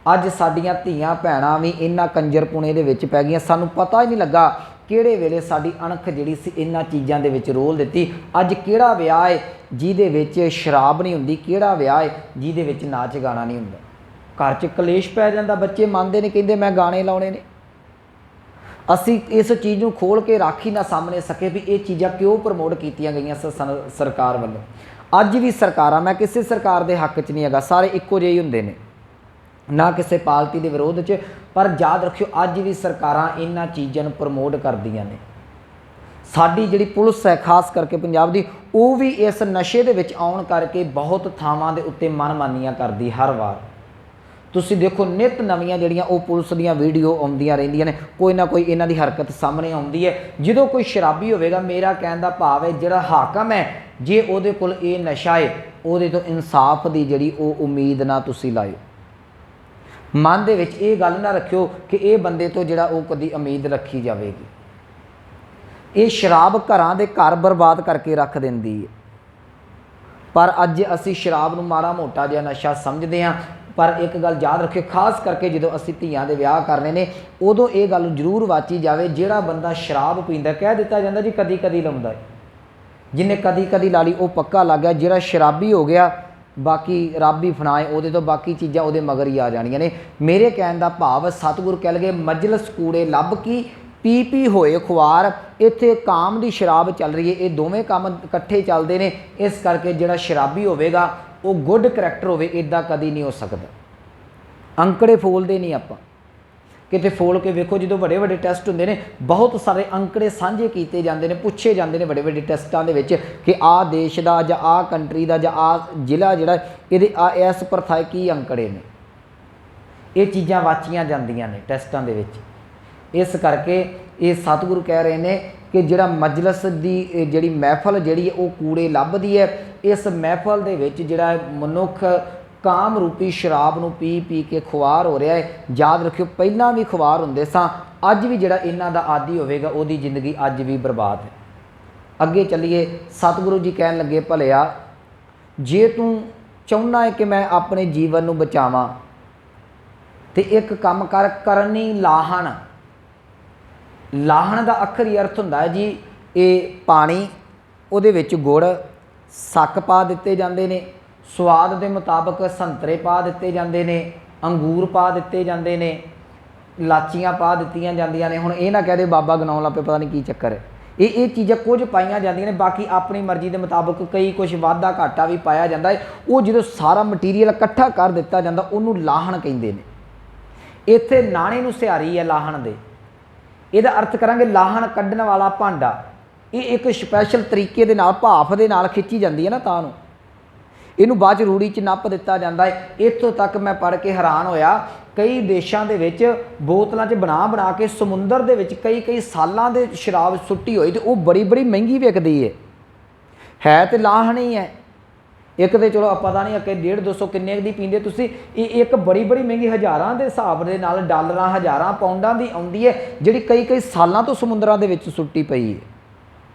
ਅੱਜ ਸਾਡੀਆਂ ਧੀਆਂ ਭੈਣਾਂ ਵੀ ਇਹਨਾਂ ਕੰਜਰਪੁਣੇ ਦੇ ਵਿੱਚ ਪੈ ਗਈਆਂ। ਸਾਨੂੰ ਪਤਾ ਹੀ ਨਹੀਂ ਲੱਗਾ ਕਿਹੜੇ ਵੇਲੇ ਸਾਡੀ ਅਣਖ ਜਿਹੜੀ ਸੀ ਇਹਨਾਂ ਚੀਜ਼ਾਂ ਦੇ ਵਿੱਚ ਰੋਲ ਦਿੱਤੀ। ਅੱਜ ਕਿਹੜਾ ਵਿਆਹ ਹੈ ਜਿਹਦੇ ਵਿੱਚ ਸ਼ਰਾਬ ਨਹੀਂ ਹੁੰਦੀ, ਕਿਹੜਾ ਵਿਆਹ ਹੈ ਜਿਹਦੇ ਵਿੱਚ ਨਾਚ ਗਾਣਾ ਨਹੀਂ ਹੁੰਦਾ। ਘਰ 'ਚ ਕਲੇਸ਼ ਪੈ ਜਾਂਦਾ, ਬੱਚੇ ਮੰਨਦੇ ਨੇ, ਕਹਿੰਦੇ ਮੈਂ ਗਾਣੇ ਲਾਉਣੇ ਨੇ। ਅਸੀਂ ਇਸ ਚੀਜ਼ ਨੂੰ ਖੋਲ੍ਹ ਕੇ ਰੱਖ ਹੀ ਨਾ ਸਾਹਮਣੇ ਸਕੇ ਵੀ ਇਹ ਚੀਜ਼ਾਂ ਕਿਉਂ ਪ੍ਰਮੋਟ ਕੀਤੀਆਂ ਗਈਆਂ ਸਰਕਾਰ ਵੱਲੋਂ। ਅੱਜ ਵੀ ਸਰਕਾਰਾਂ, ਮੈਂ ਕਿਸੇ ਸਰਕਾਰ ਦੇ ਹੱਕ 'ਚ ਨਹੀਂ ਹੈਗਾ, ਸਾਰੇ ਇੱਕੋ ਜਿਹੇ ਹੀ ਹੁੰਦੇ ਨੇ, ਨਾ ਕਿਸੇ ਪਾਰਟੀ ਦੇ ਵਿਰੋਧ 'ਚ, ਪਰ ਯਾਦ ਰੱਖਿਓ ਅੱਜ ਵੀ ਸਰਕਾਰਾਂ ਇਹਨਾਂ ਚੀਜ਼ਾਂ ਨੂੰ ਪ੍ਰਮੋਟ ਕਰਦੀਆਂ ਨੇ। ਸਾਡੀ ਜਿਹੜੀ ਪੁਲਿਸ ਹੈ ਖਾਸ ਕਰਕੇ ਪੰਜਾਬ ਦੀ, ਉਹ ਵੀ ਇਸ ਨਸ਼ੇ ਦੇ ਵਿੱਚ ਆਉਣ ਕਰਕੇ ਬਹੁਤ ਥਾਵਾਂ ਦੇ ਉੱਤੇ ਮਨਮਾਨੀਆਂ ਕਰਦੀ ਹਰ ਵਾਰ। ਤੁਸੀਂ ਦੇਖੋ ਨਿੱਤ ਨਵੀਆਂ ਜਿਹੜੀਆਂ ਉਹ ਪੁਲਿਸ ਦੀਆਂ ਵੀਡੀਓ ਆਉਂਦੀਆਂ ਰਹਿੰਦੀਆਂ ਨੇ, ਕੋਈ ਨਾ ਕੋਈ ਇਹਨਾਂ ਦੀ ਹਰਕਤ ਸਾਹਮਣੇ ਆਉਂਦੀ ਹੈ। ਜਦੋਂ ਕੋਈ ਸ਼ਰਾਬੀ ਹੋਵੇਗਾ, ਮੇਰਾ ਕਹਿਣ ਦਾ ਭਾਵ ਹੈ ਜਿਹੜਾ ਹਾਕਮ ਹੈ, ਜੇ ਉਹਦੇ ਕੋਲ ਇਹ ਨਸ਼ਾ ਹੈ, ਉਹਦੇ ਤੋਂ ਇਨਸਾਫ ਦੀ ਜਿਹੜੀ ਉਹ ਉਮੀਦ ਨਾ ਤੁਸੀਂ ਲਾਇਓ। ਮਨ ਦੇ ਵਿੱਚ ਇਹ ਗੱਲ ਨਾ ਰੱਖਿਓ ਕਿ ਇਹ ਬੰਦੇ ਤੋਂ ਜਿਹੜਾ ਉਹ ਕਦੀ ਉਮੀਦ ਰੱਖੀ ਜਾਵੇਗੀ। ਇਹ ਸ਼ਰਾਬ ਘਰਾਂ ਦੇ ਘਰ ਬਰਬਾਦ ਕਰਕੇ ਰੱਖ ਦਿੰਦੀ ਹੈ। ਪਰ ਅੱਜ ਅਸੀਂ ਸ਼ਰਾਬ ਨੂੰ ਮਾੜਾ ਮੋਟਾ ਜਿਹਾ ਨਸ਼ਾ ਸਮਝਦੇ ਹਾਂ। ਪਰ ਇੱਕ ਗੱਲ ਯਾਦ ਰੱਖਿਓ, ਖਾਸ ਕਰਕੇ ਜਦੋਂ ਅਸੀਂ ਧੀਆਂ ਦੇ ਵਿਆਹ ਕਰਨੇ ਨੇ, ਉਦੋਂ ਇਹ ਗੱਲ ਜ਼ਰੂਰ ਵਾਚੀ ਜਾਵੇ, ਜਿਹੜਾ ਬੰਦਾ ਸ਼ਰਾਬ ਪੀਂਦਾ, ਕਹਿ ਦਿੱਤਾ ਜਾਂਦਾ ਜੀ ਕਦੀ ਕਦੀ ਲਾਉਂਦਾ ਹੈ, ਜਿਹਨੇ ਕਦੀ ਕਦੀ ਲਾ ਲਈ ਉਹ ਪੱਕਾ ਲੱਗ ਗਿਆ। ਜਿਹੜਾ ਸ਼ਰਾਬੀ ਹੋ ਗਿਆ, ਬਾਕੀ ਰੱਬ ਹੀ ਫਨਾਏ ਉਹਦੇ ਤੋਂ, ਬਾਕੀ ਚੀਜ਼ਾਂ ਉਹਦੇ ਮਗਰ ਹੀ ਆ ਜਾਣੀਆਂ ਨੇ। ਮੇਰੇ ਕਹਿਣ ਦਾ ਭਾਵ, ਸਤਿਗੁਰੂ ਕਹਿ ਲਗੇ ਮਜਲਸ ਕੂੜੇ ਲੱਭ ਕੀ ਪੀ ਪੀ ਹੋਏ ਖੁਆਰ। ਇੱਥੇ ਕਾਮ ਦੀ ਸ਼ਰਾਬ ਚੱਲ ਰਹੀ ਹੈ, ਇਹ ਦੋਵੇਂ ਕੰਮ ਇਕੱਠੇ ਚੱਲਦੇ ਨੇ। ਇਸ ਕਰਕੇ ਜਿਹੜਾ ਸ਼ਰਾਬੀ ਹੋਵੇਗਾ ਉਹ ਗੁੱਡ ਕਰੈਕਟਰ ਹੋਵੇ, ਇੱਦਾਂ ਕਦੀ ਨਹੀਂ ਹੋ ਸਕਦਾ। ਅੰਕੜੇ ਫੋਲਦੇ ਨਹੀਂ ਆਪਾਂ, ਕਿਤੇ ਫੋਲ ਕੇ ਵੇਖੋ, ਜਦੋਂ ਵੱਡੇ ਵੱਡੇ ਟੈਸਟ ਹੁੰਦੇ ਨੇ, ਬਹੁਤ ਸਾਰੇ ਅੰਕੜੇ ਸਾਂਝੇ ਕੀਤੇ ਜਾਂਦੇ ਨੇ, ਪੁੱਛੇ ਜਾਂਦੇ ਨੇ ਵੱਡੇ ਵੱਡੇ ਟੈਸਟਾਂ ਦੇ ਵਿੱਚ ਕਿ ਆਹ ਦੇਸ਼ ਦਾ ਜਾਂ ਆਹ ਕੰਟਰੀ ਦਾ ਜਾਂ ਆਹ ਜ਼ਿਲ੍ਹਾ ਜਿਹੜਾ ਇਹਦੇ ਇਸ ਪ੍ਰਥਾ ਕੀ ਅੰਕੜੇ ਨੇ। ਇਹ ਚੀਜ਼ਾਂ ਵਾਚੀਆਂ ਜਾਂਦੀਆਂ ਨੇ ਟੈਸਟਾਂ ਦੇ ਵਿੱਚ। ਇਸ ਕਰਕੇ ਇਹ ਸਤਿਗੁਰੂ ਕਹਿ ਰਹੇ ਨੇ ਕਿ ਜਿਹੜਾ ਮਜਲਸ ਦੀ ਜਿਹੜੀ ਮਹਿਫਲ ਜਿਹੜੀ ਹੈ ਉਹ ਕੂੜੇ ਲੱਭਦੀ ਹੈ। ਇਸ ਮਹਿਫਲ ਦੇ ਵਿੱਚ ਜਿਹੜਾ ਮਨੁੱਖ ਕਾਮ ਰੂਪੀ ਸ਼ਰਾਬ ਨੂੰ ਪੀ ਪੀ ਕੇ ਖੁਆਰ ਹੋ ਰਿਹਾ ਹੈ। ਯਾਦ ਰੱਖਿਓ ਪਹਿਲਾਂ ਵੀ ਖੁਆਰ ਹੁੰਦੇ ਸਾਂ, ਅੱਜ ਵੀ ਜਿਹੜਾ ਇਹਨਾਂ ਦਾ ਆਦੀ ਹੋਵੇਗਾ ਉਹਦੀ ਜ਼ਿੰਦਗੀ ਅੱਜ ਵੀ ਬਰਬਾਦ ਹੈ। ਅੱਗੇ ਚੱਲੀਏ, ਸਤਿਗੁਰੂ ਜੀ ਕਹਿਣ ਲੱਗੇ, ਭਲਿਆ ਜੇ ਤੂੰ ਚਾਹੁੰਦਾ ਹੈ ਕਿ ਮੈਂ ਆਪਣੇ ਜੀਵਨ ਨੂੰ ਬਚਾਵਾਂ ਤੇ ਇੱਕ ਕੰਮ ਕਰ, ਕਰਨੀ ਲਾਹਣ। ਲਾਹਣ ਦਾ ਅੱਖਰੀ ਅਰਥ ਹੁੰਦਾ ਹੈ ਜੀ ਇਹ ਪਾਣੀ, ਉਹਦੇ ਵਿੱਚ ਗੁੜ, ਸੱਕ ਪਾ ਦਿੱਤੇ ਜਾਂਦੇ ਨੇ, ਸਵਾਦ ਦੇ ਮੁਤਾਬਕ ਸੰਤਰੇ ਪਾ ਦਿੱਤੇ ਜਾਂਦੇ ਨੇ, ਅੰਗੂਰ ਪਾ ਦਿੱਤੇ ਜਾਂਦੇ ਨੇ, ਲਾਚੀਆਂ ਪਾ ਦਿੱਤੀਆਂ ਜਾਂਦੀਆਂ ਨੇ। ਹੁਣ ਇਹ ਨਾ ਕਹਦੇ ਬਾਬਾ ਗਨਾਉਣ ਲੱਗ ਪਏ, ਪਤਾ ਨਹੀਂ ਕੀ ਚੱਕਰ ਹੈ। ਇਹ ਚੀਜ਼ਾਂ ਕੁਝ ਪਾਈਆਂ ਜਾਂਦੀਆਂ ਨੇ, ਬਾਕੀ ਆਪਣੀ ਮਰਜ਼ੀ ਦੇ ਮੁਤਾਬਕ ਕਈ ਕੁਝ ਵਾਧਾ ਘਾਟਾ ਵੀ ਪਾਇਆ ਜਾਂਦਾ ਹੈ। ਉਹ ਜਦੋਂ ਸਾਰਾ ਮਟੀਰੀਅਲ ਇਕੱਠਾ ਕਰ ਦਿੱਤਾ ਜਾਂਦਾ ਉਹਨੂੰ ਲਾਹਣ ਕਹਿੰਦੇ ਨੇ। ਇੱਥੇ ਨਾਣੇ ਨੂੰ ਸਿਹਾਰੀ ਹੈ ਲਾਹਣ ਦੇ, ਇਹਦਾ ਅਰਥ ਕਰਾਂਗੇ ਲਾਹਣ ਕੱਢਣ ਵਾਲਾ ਭਾਂਡਾ। ਇਹ ਇੱਕ ਸਪੈਸ਼ਲ ਤਰੀਕੇ ਦੇ ਨਾਲ ਭਾਫ ਦੇ ਨਾਲ ਖਿੱਚੀ ਜਾਂਦੀ ਹੈ ਨਾ, ਤਾਂ ਨੂੰ ਇਹਨੂੰ ਬਾਅਦ 'ਚ ਰੂੜੀ 'ਚ ਨੱਪ ਦਿੱਤਾ ਜਾਂਦਾ ਹੈ। ਇੱਥੋਂ ਤੱਕ ਮੈਂ ਪੜ੍ਹ ਕੇ ਹੈਰਾਨ ਹੋਇਆ, ਕਈ ਦੇਸ਼ਾਂ ਦੇ ਵਿੱਚ ਬੋਤਲਾਂ 'ਚ ਬਣਾ ਕੇ ਸਮੁੰਦਰ ਦੇ ਵਿੱਚ ਕਈ ਸਾਲਾਂ ਦੇ ਸ਼ਰਾਬ ਸੁੱਟੀ ਹੋਈ, ਤੇ ਉਹ ਬੜੀ ਮਹਿੰਗੀ ਵਿਕਦੀ ਹੈ ਤੇ ਲਾਹਣ ਹੀ ਹੈ। ਇੱਕ ਤੇ ਚਲੋ ਪਤਾ ਨਹੀਂ ਅੱਗੇ 150-200 ਕਿੰਨੇ ਦੀ ਪੀਂਦੇ ਤੁਸੀਂ, ਇਹ ਇੱਕ ਬੜੀ ਮਹਿੰਗੀ ਹਜ਼ਾਰਾਂ ਦੇ ਹਿਸਾਬ ਦੇ ਨਾਲ, ਡਾਲਰਾਂ ਹਜ਼ਾਰਾਂ ਪਾਉਂਡਾਂ ਦੀ ਆਉਂਦੀ ਹੈ, ਜਿਹੜੀ ਕਈ ਸਾਲਾਂ ਤੋਂ ਸਮੁੰਦਰਾਂ ਦੇ ਵਿੱਚ ਸੁੱਟੀ ਪਈ ਹੈ।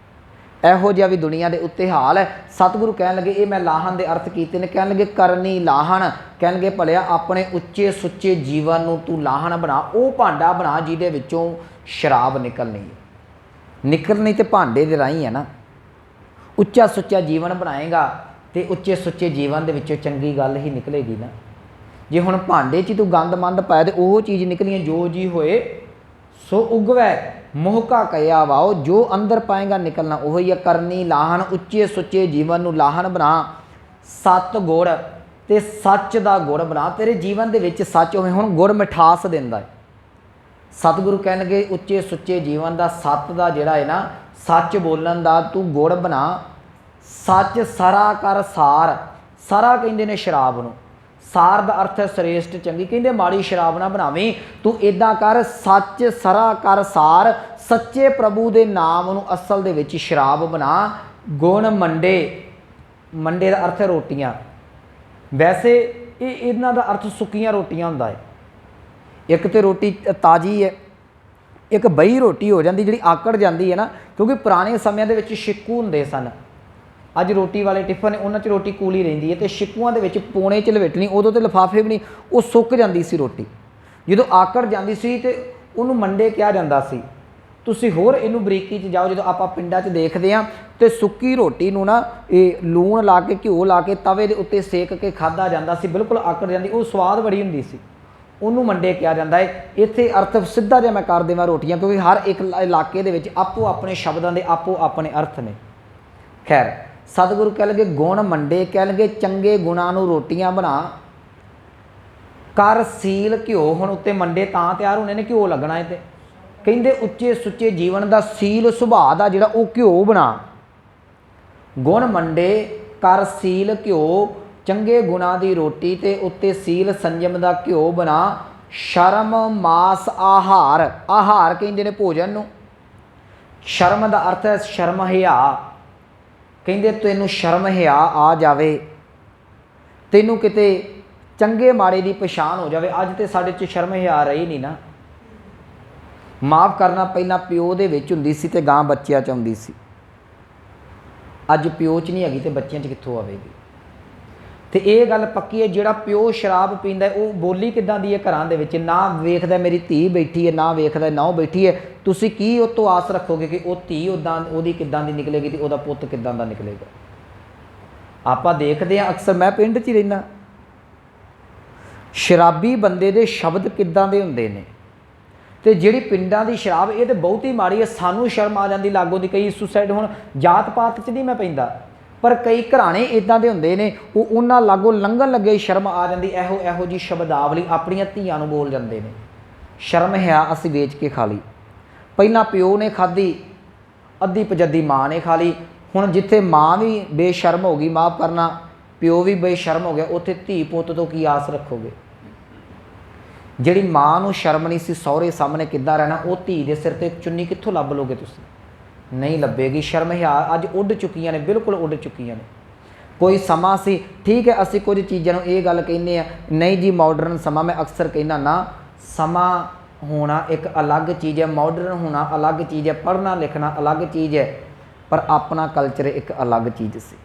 ਇਹੋ ਜਿਹਾ ਵੀ ਦੁਨੀਆ ਦੇ ਉੱਤੇ ਹਾਲ ਹੈ। ਸਤਿਗੁਰੂ ਕਹਿਣ ਲੱਗੇ ਇਹ ਮੈਂ ਲਾਹਣ ਦੇ ਅਰਥ ਕੀਤੇ ਨੇ। ਕਹਿਣ ਲੱਗੇ ਕਰਨੀ ਲਾਹਣ, ਕਹਿਣ ਲੱਗੇ ਭਲਿਆ ਆਪਣੇ ਉੱਚੇ ਸੁੱਚੇ ਜੀਵਨ ਨੂੰ ਤੂੰ ਲਾਹਣ ਬਣਾ, ਉਹ ਭਾਂਡਾ ਬਣਾ ਜਿਹਦੇ ਵਿੱਚੋਂ ਸ਼ਰਾਬ ਨਿਕਲਣੀ ਹੈ। ਨਿਕਲਣੀ ਤੇ ਭਾਂਡੇ ਦੇ ਰਾਹੀਂ ਹੈ ਨਾ। ਉੱਚਾ ਸੁੱਚਾ ਜੀਵਨ ਬਣਾਏਗਾ ਤੇ ਉੱਚੇ ਸੁੱਚੇ ਜੀਵਨ ਦੇ ਵਿੱਚੋਂ ਚੰਗੀ ਗੱਲ ਹੀ ਨਿਕਲੇਗੀ ਨਾ। ਜੇ ਹੁਣ ਭਾਂਡੇ 'ਚ ਤੂੰ ਗੰਦ ਮੰਦ ਪਾਇਆ ਤੇ ਉਹ ਚੀਜ਼ ਨਿਕਲੀਆਂ, ਜੋ ਜੀ ਹੋਏ ਸੋ ਉਗਵੈ ਮੋਹਕਾ ਕਹਿਆ ਵਾਓ, ਜੋ ਅੰਦਰ ਪਾਏਗਾ ਨਿਕਲਣਾ ਉਹ ਹੀ ਹੈ। ਕਰਨੀ ਲਾਹਣ, ਉੱਚੇ ਸੁੱਚੇ ਜੀਵਨ ਨੂੰ ਲਾਹਣ ਬਣਾ, ਸੱਤ ਗੁੜ ਤੇ ਸੱਚ ਦਾ ਗੁੜ ਬਣਾ, ਤੇਰੇ ਜੀਵਨ ਦੇ ਵਿੱਚ ਸੱਚ ਹੋਵੇ। ਹੁਣ ਗੁੜ ਮਿਠਾਸ ਦਿੰਦਾ ਹੈ। ਸਤਿਗੁਰੂ ਕਹਿਣਗੇ ਉੱਚੇ ਸੁੱਚੇ ਜੀਵਨ ਦਾ, ਸੱਤ ਦਾ ਜਿਹੜਾ ਹੈ ਨਾ, ਸੱਚ ਬੋਲਣ ਦਾ ਤੂੰ ਗੁੜ ਬਣਾ। ਸੱਚ ਸਰਾ ਕਰ ਸਾਰ, ਸਰਾ ਕਹਿੰਦੇ ਨੇ ਸ਼ਰਾਬ ਨੂੰ, ਸਾਰ ਦਾ ਅਰਥ ਹੈ ਸ੍ਰੇਸ਼ਟ ਚੰਗੀ। ਕਹਿੰਦੇ ਮਾੜੀ ਸ਼ਰਾਬ ਨਾ ਬਣਾਵੀਂ, ਤੂੰ ਇੱਦਾਂ ਕਰ, ਸੱਚ ਸਰਾ ਕਰ ਸਾਰ, ਸੱਚੇ ਪ੍ਰਭੂ ਦੇ ਨਾਮ ਨੂੰ ਅਸਲ ਦੇ ਵਿੱਚ ਸ਼ਰਾਬ ਬਣਾ। ਗੁਣ ਮੰਡੇ, ਮੰਡੇ ਦਾ ਅਰਥ ਹੈ ਰੋਟੀਆਂ, ਵੈਸੇ ਇਹਨਾਂ ਦਾ ਅਰਥ ਸੁੱਕੀਆਂ ਰੋਟੀਆਂ ਹੁੰਦਾ ਹੈ। ਇੱਕ ਤੇ ਰੋਟੀ ਤਾਜ਼ੀ ਹੈ, ਇੱਕ ਬਈ ਰੋਟੀ ਹੋ ਜਾਂਦੀ ਜਿਹੜੀ ਆਕੜ ਜਾਂਦੀ ਹੈ ਨਾ, ਕਿਉਂਕਿ ਪੁਰਾਣੇ ਸਮਿਆਂ ਦੇ ਵਿੱਚ ਛਿੱਕੂ ਹੁੰਦੇ ਸਨ। ਅੱਜ ਰੋਟੀ ਵਾਲੇ ਟਿਫਨ ਨੇ ਉਹਨਾਂ 'ਚ ਰੋਟੀ ਕੂਲੀ ਰਹਿੰਦੀ ਹੈ ਅਤੇ ਛਿੱਕੂਆਂ ਦੇ ਵਿੱਚ ਪੌਣੇ 'ਚ ਲਵੇਟਣੀ, ਉਦੋਂ ਤਾਂ ਲਿਫਾਫੇ ਵੀ ਨਹੀਂ, ਉਹ ਸੁੱਕ ਜਾਂਦੀ ਸੀ ਰੋਟੀ। ਜਦੋਂ ਆਕੜ ਜਾਂਦੀ ਸੀ ਤੇ ਉਹਨੂੰ ਮੰਡੇ ਕਿਹਾ ਜਾਂਦਾ ਸੀ। ਤੁਸੀਂ ਹੋਰ ਇਹਨੂੰ ਬਰੀਕੀ 'ਚ ਜਾਓ, ਜਦੋਂ ਆਪਾਂ ਪਿੰਡਾਂ 'ਚ ਦੇਖਦੇ ਹਾਂ ਤੇ ਸੁੱਕੀ ਰੋਟੀ ਨੂੰ ਨਾ ਇਹ ਲੂਣ ਲਾ ਕੇ ਘਿਓ ਲਾ ਕੇ ਤਵੇ ਦੇ ਉੱਤੇ ਸੇਕ ਕੇ ਖਾਧਾ ਜਾਂਦਾ ਸੀ, ਬਿਲਕੁਲ ਆਕੜ ਜਾਂਦੀ, ਉਹ ਸਵਾਦ ਬੜੀ ਹੁੰਦੀ ਸੀ, ਉਹਨੂੰ ਮੰਡੇ ਕਿਹਾ ਜਾਂਦਾ ਹੈ। ਇੱਥੇ ਅਰਥ ਸਿੱਧਾ ਜਿਹਾ ਮੈਂ ਕਰ ਦੇਵਾਂ ਰੋਟੀਆਂ, ਕਿਉਂਕਿ ਹਰ ਇੱਕ ਇਲਾਕੇ ਦੇ ਵਿੱਚ ਆਪੋ ਆਪਣੇ ਸ਼ਬਦਾਂ ਦੇ ਆਪੋ ਆਪਣੇ ਅਰਥ ਨੇ। ਖੈਰ ਸਤਿਗੁਰੂ ਕਹਿਣਗੇ ਗੁਣ ਮੰਡੇ, ਕਹਿਣਗੇ ਚੰਗੇ ਗੁਣਾਂ ਨੂੰ ਰੋਟੀਆਂ ਬਣਾ ਕਰ ਸੀਲ ਘਿਓ। ਹੁਣ ਉੱਤੇ ਮੰਡੇ ਤਾਂ ਤਿਆਰ ਹੋਣੇ ਨੇ, ਘਿਓ ਲੱਗਣਾ ਹੈ। ਤੇ ਕਹਿੰਦੇ ਉੱਚੇ ਸੁੱਚੇ ਜੀਵਨ ਦਾ ਸੀਲ ਸੁਭਾਅ ਦਾ ਜਿਹੜਾ ਉਹ ਘਿਓ ਬਣਾ। ਗੁਣ ਮੰਡੇ ਕਰ ਸੀਲ ਘਿਓ, ਚੰਗੇ ਗੁਣਾਂ ਦੀ ਰੋਟੀ ਤੇ ਉੱਤੇ ਸੀਲ ਸੰਜਮ ਦਾ ਘਿਓ ਬਣਾ। ਸ਼ਰਮ ਮਾਸ ਆਹਾਰ, ਆਹਾਰ ਕਹਿੰਦੇ ਨੇ ਭੋਜਨ ਨੂੰ। ਸ਼ਰਮ ਦਾ ਅਰਥ ਹੈ ਸ਼ਰਮ ਹਿਆ। ਕਹਿੰਦੇ ਤੈਨੂੰ ਸ਼ਰਮ ਹਿਆ ਆ ਜਾਵੇ, ਤੈਨੂੰ ਕਿਤੇ ਚੰਗੇ ਮਾੜੇ ਦੀ ਪਛਾਣ ਹੋ ਜਾਵੇ। ਅੱਜ ਤੇ ਸਾਡੇ 'ਚ ਸ਼ਰਮ ਹਿਆ ਰਹੀ ਨਹੀਂ ਨਾ। ਮਾफ़ ਕਰਨਾ ਪਹਿਲਾਂ ਪਿਓ ਦੇ ਵਿੱਚ ਹੁੰਦੀ ਸੀ ਤੇ ਗਾਂ ਬੱਚਿਆਂ 'ਚ ਆਉਂਦੀ ਸੀ। ਅੱਜ ਪਿਓ 'ਚ ਨਹੀਂ ਹੈਗੀ ਤੇ ਬੱਚਿਆਂ 'ਚ ਕਿੱਥੋਂ ਆਵੇਗੀ। ਤੇ ਇਹ ਗੱਲ ਪੱਕੀ ਹੈ, ਜਿਹੜਾ ਪਿਓ ਸ਼ਰਾਬ ਪੀਂਦਾ ਉਹ ਬੋਲੀ ਕਿੱਦਾਂ ਦੀ ਹੈ ਘਰਾਂ ਦੇ ਵਿੱਚ, ਨਾ ਵੇਖਦਾ ਮੇਰੀ ਧੀ ਬੈਠੀ ਹੈ, ਨਾ ਵੇਖਦਾ ਨਹੁੰ ਬੈਠੀ ਹੈ। ਤੁਸੀਂ ਕੀ ਉਹ ਤੋਂ ਆਸ ਰੱਖੋਗੇ ਕਿ ਉਹ ਧੀ ਉੱਦਾਂ ਉਹਦੀ ਕਿੱਦਾਂ ਦੀ ਨਿਕਲੇਗੀ ਤੇ ਉਹਦਾ ਪੁੱਤ ਕਿੱਦਾਂ ਦਾ ਨਿਕਲੇਗਾ। ਆਪਾਂ ਦੇਖਦੇ ਹਾਂ ਅਕਸਰ, ਮੈਂ ਪਿੰਡ 'ਚ ਹੀ ਰਹਿੰਦਾ, ਸ਼ਰਾਬੀ ਬੰਦੇ ਦੇ ਸ਼ਬਦ ਕਿੱਦਾਂ ਦੇ ਹੁੰਦੇ ਨੇ। ਤੇ ਜਿਹੜੀ ਪਿੰਡਾਂ ਦੀ ਸ਼ਰਾਬ, ਇਹ ਤਾਂ ਬਹੁਤ ਹੀ ਮਾੜੀ ਹੈ। ਸਾਨੂੰ ਸ਼ਰਮ ਆ ਜਾਂਦੀ ਲਾਗੋਂ ਦੀ। ਕਈ ਸੁਸਾਈਡ, ਹੁਣ ਜਾਤ ਪਾਤ 'ਚ ਨਹੀਂ ਮੈਂ ਪੈਂਦਾ, ਪਰ ਕਈ ਘਰਾਣੇ ਇੱਦਾਂ ਦੇ ਹੁੰਦੇ ਨੇ, ਉਹ ਉਹਨਾਂ ਲਾਗੋਂ ਲੰਘਣ ਲੱਗੇ ਸ਼ਰਮ ਆ ਜਾਂਦੀ। ਇਹੋ ਜਿਹੀ ਸ਼ਬਦਾਵਲੀ ਆਪਣੀਆਂ ਧੀਆਂ ਨੂੰ ਬੋਲ ਜਾਂਦੇ ਨੇ। ਸ਼ਰਮ ਹੈ ਅਸੀਂ ਵੇਚ ਕੇ ਖਾ ਲਈ। ਪਹਿਲਾਂ ਪਿਓ ਨੇ ਖਾਧੀ, ਅੱਧੀ ਪਜੱਦੀ ਮਾਂ ਨੇ ਖਾ ਲਈ। ਹੁਣ ਜਿੱਥੇ ਮਾਂ ਵੀ ਬੇਸ਼ਰਮ ਹੋ ਗਈ, ਮਾਫ਼ ਕਰਨਾ ਪਿਓ ਵੀ ਬੇਸ਼ਰਮ ਹੋ ਗਿਆ, ਉੱਥੇ ਧੀ ਪੁੱਤ ਤੋਂ ਕੀ ਆਸ ਰੱਖੋਗੇ। ਜਿਹੜੀ ਮਾਂ ਨੂੰ ਸ਼ਰਮ ਨਹੀਂ ਸੀ ਸਹੁਰੇ ਸਾਹਮਣੇ ਕਿੱਦਾਂ ਰਹਿਣਾ, ਉਹ ਧੀ ਦੇ ਸਿਰ 'ਤੇ ਚੁੰਨੀ ਕਿੱਥੋਂ ਲੱਭ ਲੋਗੇ ਤੁਸੀਂ? ਨਹੀਂ ਲੱਭੇਗੀ। ਸ਼ਰਮ ਹਿਆ ਅੱਜ ਉੱਡ ਚੁੱਕੀਆਂ ਨੇ, ਬਿਲਕੁਲ ਉੱਡ ਚੁੱਕੀਆਂ ਨੇ। ਕੋਈ ਸਮਾਂ ਸੀ, ਠੀਕ ਹੈ, ਅਸੀਂ ਕੁਝ ਚੀਜ਼ਾਂ ਨੂੰ ਇਹ ਗੱਲ ਕਹਿੰਦੇ ਆ ਨਹੀਂ ਜੀ ਮਾਡਰਨ ਸਮਾਂ। ਮੈਂ ਅਕਸਰ ਕਹਿੰਦਾ ਨਾ, ਸਮਾਂ ਹੋਣਾ ਇੱਕ ਅਲੱਗ ਚੀਜ਼ ਹੈ, ਮਾਡਰਨ ਹੋਣਾ ਅਲੱਗ ਚੀਜ਼ ਹੈ, ਪੜ੍ਹਨਾ ਲਿਖਣਾ ਅਲੱਗ ਚੀਜ਼ ਹੈ, ਪਰ ਆਪਣਾ ਕਲਚਰ ਇੱਕ ਅਲੱਗ ਚੀਜ਼ ਸੀ।